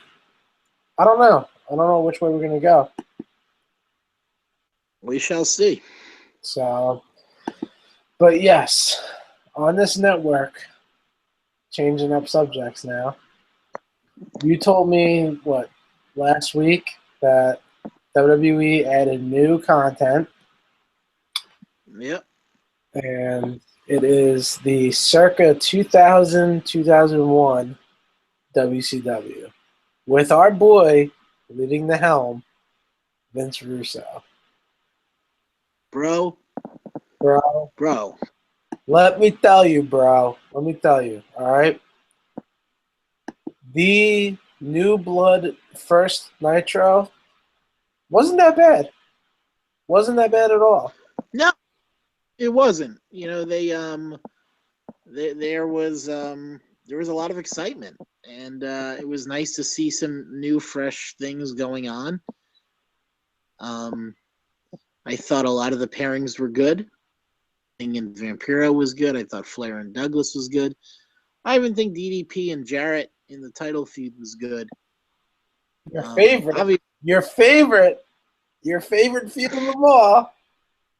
I don't know. I don't know which way we're going to go. We shall see. So, but yes, on this network, changing up subjects now, you told me, last week that WWE added new content. Yep. And It is the circa 2000-2001 WCW with our boy leading the helm, Vince Russo. Bro. Let me tell you, bro. Let me tell you, all right? The New Blood first Nitro wasn't that bad. Wasn't that bad at all. No, it wasn't. You know, there was a lot of excitement, and it was nice to see some new, fresh things going on. I thought a lot of the pairings were good. And Vampiro was good. I thought Flair and Douglas was good. I even think DDP and Jarrett in the title feud was good. Your favorite feud of them all,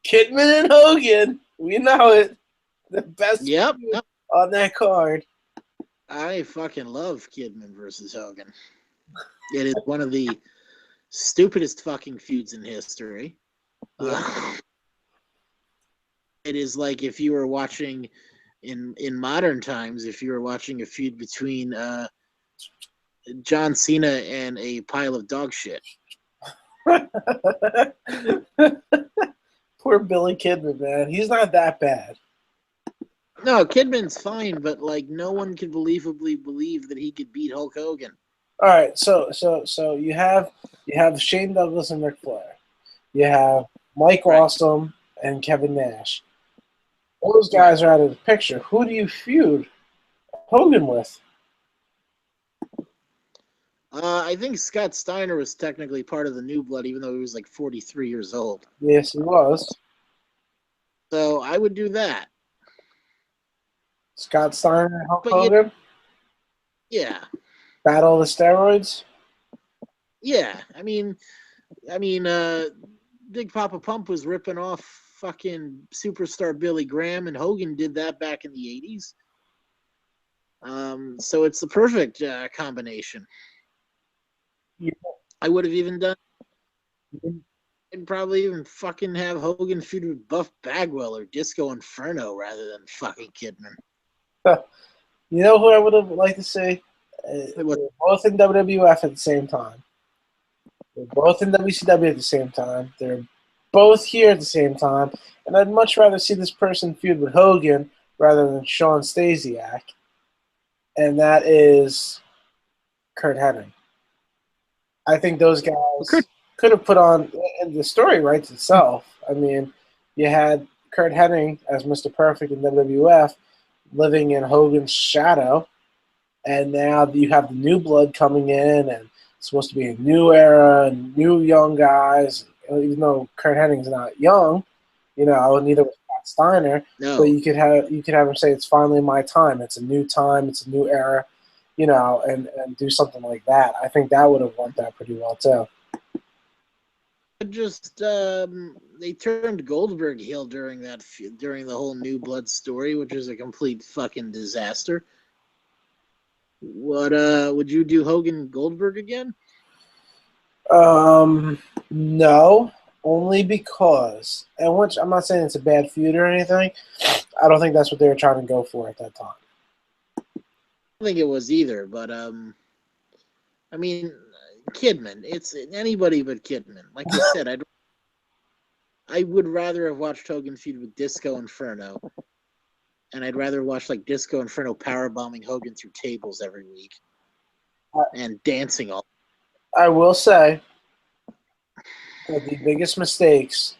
Kidman and Hogan. We know it. The best feud on that card. I fucking love Kidman versus Hogan. It is one of the stupidest fucking feuds in history. Yeah. It is like if you were watching in modern times, if you were watching a feud between John Cena and a pile of dog shit. Poor Billy Kidman, man. He's not that bad. No, Kidman's fine, but like no one can believably believe that he could beat Hulk Hogan. All right, so you have Shane Douglas and Ric Flair. You have Mike Awesome and Kevin Nash. Those guys are out of the picture. Who do you feud Hogan with? I think Scott Steiner was technically part of the New Blood, even though he was like 43 years old. Yes, he was. So I would do that. Scott Steiner and Hulk Hogan? Yeah. Battle of the Steroids? Yeah. I mean, Big Papa Pump was ripping off fucking superstar Billy Graham, and Hogan did that back in the 80s. So it's the perfect combination. Yeah. I would have even done. I'd probably even fucking have Hogan feud with Buff Bagwell or Disco Inferno rather than fucking Kidman. You know who I would have liked to see? They're both in WWF at the same time. They're both in WCW at the same time. They're both here at the same time. And I'd much rather see this person feud with Hogan rather than Sean Stasiak. And that is Kurt Hennig. I think those guys could have put on, and the story writes itself. I mean, you had Kurt Hennig as Mr. Perfect in WWF living in Hogan's shadow, and now you have the New Blood coming in, and it's supposed to be a new era and new young guys, even though Kurt Hennig's not young, you know, neither was Scott Steiner. No. But you could have him say, it's finally my time. It's a new time. It's a new era, you know, and do something like that. I think that would have worked out pretty well, too. Just they turned Goldberg heel during the whole New Blood story, which is a complete fucking disaster. What would you do Hogan Goldberg again? No, only because, and which I'm not saying it's a bad feud or anything. I don't think that's what they were trying to go for at that time. I don't think it was either, but I mean, Kidman. It's anybody but Kidman. Like you said, I would rather have watched Hogan feud with Disco Inferno, and I'd rather watch like Disco Inferno powerbombing Hogan through tables every week and dancing all. I will say that the biggest mistakes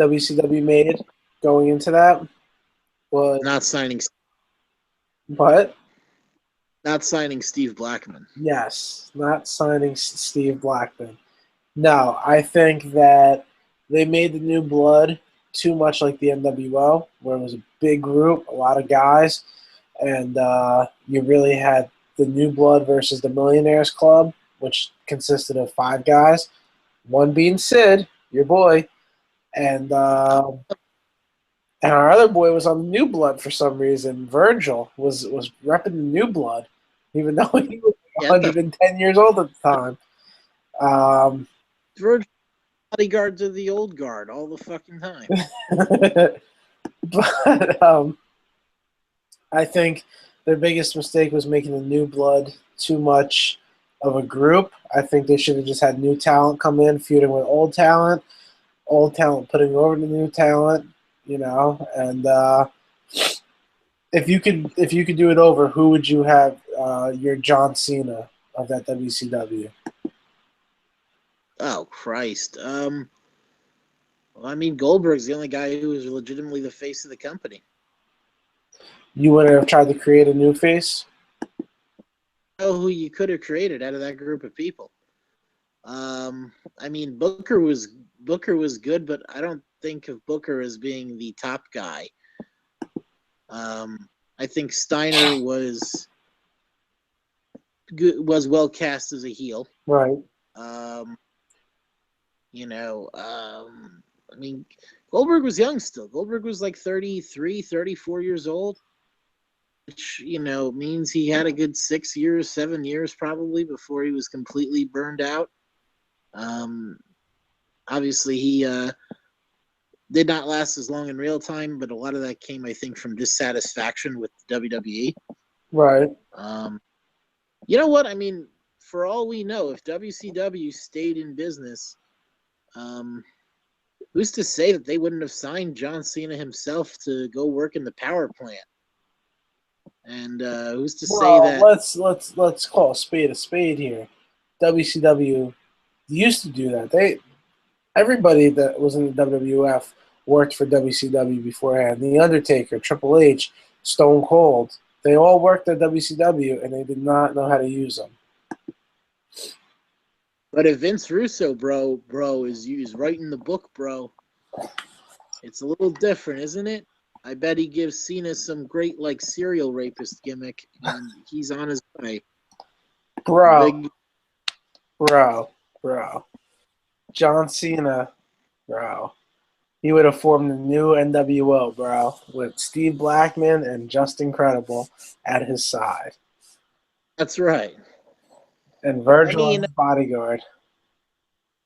WCW made going into that was not signing. What? Not signing Steve Blackman. Yes, not signing Steve Blackman. No, I think that they made the New Blood too much like the NWO, where it was a big group, a lot of guys, and you really had the New Blood versus the Millionaires Club, which consisted of 5 guys, one being Sid, your boy, and our other boy was on the New Blood for some reason. Virgil was repping the New Blood, even though he was 110 years old at the time. Virgil bodyguards of the old guard all the fucking time. But I think their biggest mistake was making the new blood too much of a group. I think they should have just had new talent come in, feuding with old talent putting over the new talent, and if you could do it over, who would you have your John Cena of that WCW? Oh Christ. Well, I mean, Goldberg's the only guy who is legitimately the face of the company. You wouldn't have tried to create a new face? Know who you could have created out of that group of people. I mean, Booker was good, but I don't think of Booker as being the top guy. I think Steiner was good, was well cast as a heel. Right. I mean, Goldberg was young still. Goldberg was like 33, 34 years old, which, means he had a good 6 years, 7 years probably before he was completely burned out. Obviously, he did not last as long in real time, but a lot of that came, I think, from dissatisfaction with WWE. Right. You know what? I mean, for all we know, if WCW stayed in business, who's to say that they wouldn't have signed John Cena himself to go work in the power plant? And who's to say that? Let's call a spade here. WCW used to do that. Everybody that was in the WWF worked for WCW beforehand. The Undertaker, Triple H, Stone Cold. They all worked at WCW, and they did not know how to use them. But if Vince Russo, bro, is writing the book, bro, it's a little different, isn't it? I bet he gives Cena some great, serial rapist gimmick, and he's on his way. Bro. John Cena, bro. He would have formed the new NWO, bro, with Steve Blackman and Just Incredible at his side. That's right. And Virgil as bodyguard.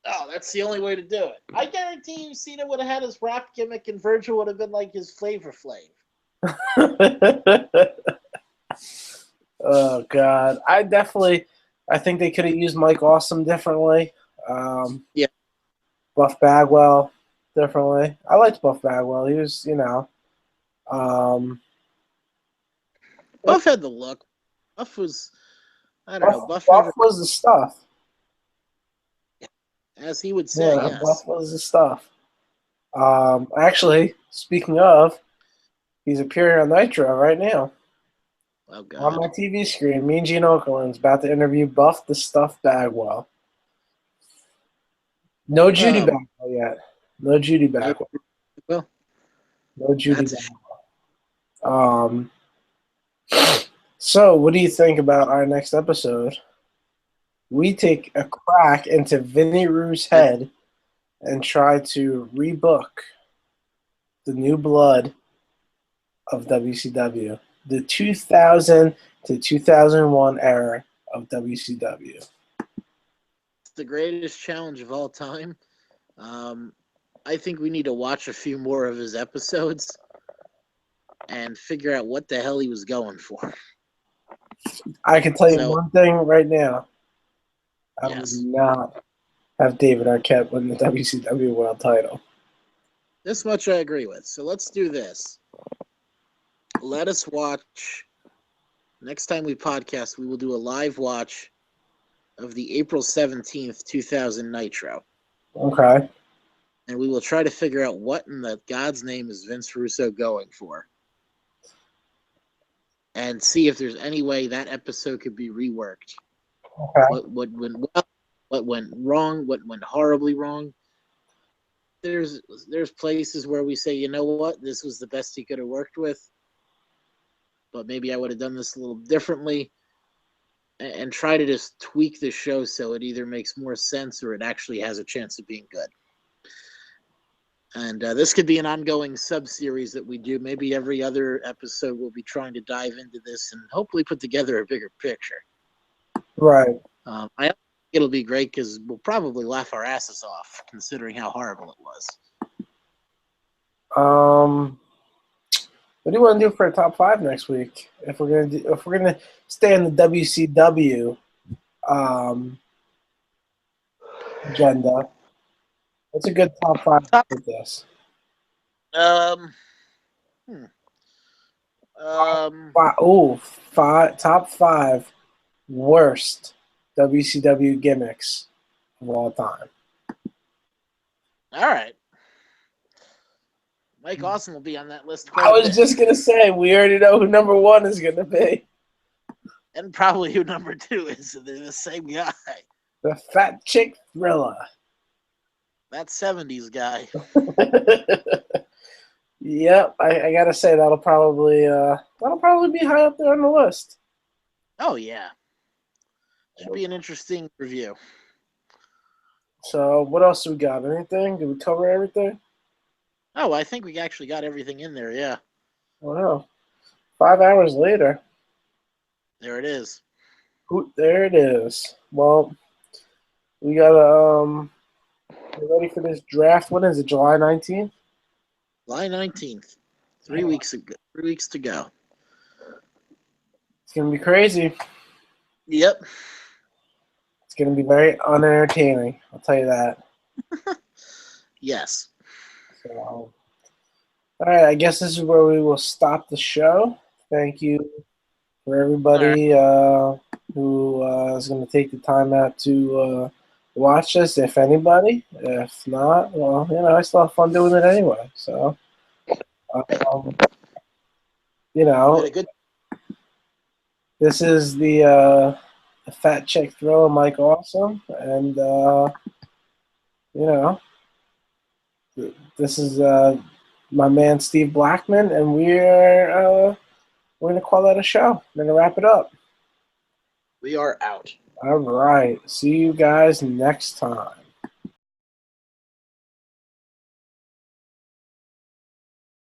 Oh, that's the only way to do it. I guarantee you Cena would have had his rap gimmick and Virgil would have been like his Flavor Flav. Oh, God. I think they could have used Mike Awesome differently. Yeah. Buff Bagwell differently. I liked Buff Bagwell. He was, Buff had the look. Buff was, I don't know. Buff was the stuff. As he would say, yeah, yes. Buff was the stuff. Actually, speaking of, he's appearing on Nitro right now. Oh, God. On my TV screen, Mean Gene Okerlund's about to interview Buff the Stuff Bagwell. No Judy Bagwell yet. No Judy Bagwell. Well, no Judy Bagwell. So, what do you think about our next episode? We take a crack into Vinny Rue's head and try to rebook the new blood of WCW, the 2000 to 2001 era of WCW. It's the greatest challenge of all time. I think we need to watch a few more of his episodes and figure out what the hell he was going for. I can tell you one thing right now. I would Yes. not have David Arquette win the WCW World Title. This much I agree with. So let's do this. Let us watch. Next time we podcast, we will do a live watch of the April 17th, 2000 Nitro. Okay. And we will try to figure out what in the God's name is Vince Russo going for. And see if there's any way that episode could be reworked. Okay. What went well, what went wrong, what went horribly wrong. There's places where we say, you know what, this was the best he could have worked with, but maybe I would have done this a little differently, and try to just tweak the show so it either makes more sense or it actually has a chance of being good. And this could be an ongoing sub-series that we do. Maybe every other episode we'll be trying to dive into this and hopefully put together a bigger picture. Right. I think it'll be great because we'll probably laugh our asses off considering how horrible it was. What do you want to do for a top five next week? If we're gonna stay in the WCW um, agenda, what's a good top five Top, with this? um, hmm, um, Top five worst WCW gimmicks of all time. all right. Mike Awesome will be on that list I quite a was bit, just gonna say we already know who number one is gonna be. and probably who number 2 is. They're the same guy. The Fat Chick Thriller. That 70s guy. Yep, I gotta say that'll probably be high up there on the list. Oh yeah, should be an interesting review. So what else we got? Anything? Did we cover everything? Oh, I think we actually got everything in there. Yeah, Wow. 5 hours later. there it is. There it is. Well, we gotta get ready for this draft. When is it? July 19th? July 19th. 3 weeks ago. 3 weeks to go. It's gonna be crazy. Yep. It's gonna be very unentertaining. I'll tell you that. Yes. So, all right. I guess this is where we will stop the show. Thank you for everybody who is going to take the time out to watch this, if anybody. If not, well, I still have fun doing it anyway. So, um, We had a good. this is the Fat Chick Thriller, Mike Awesome, and this is my man Steve Blackman, and we're gonna call that a show. We're gonna wrap it up. We are out. All right. See you guys next time.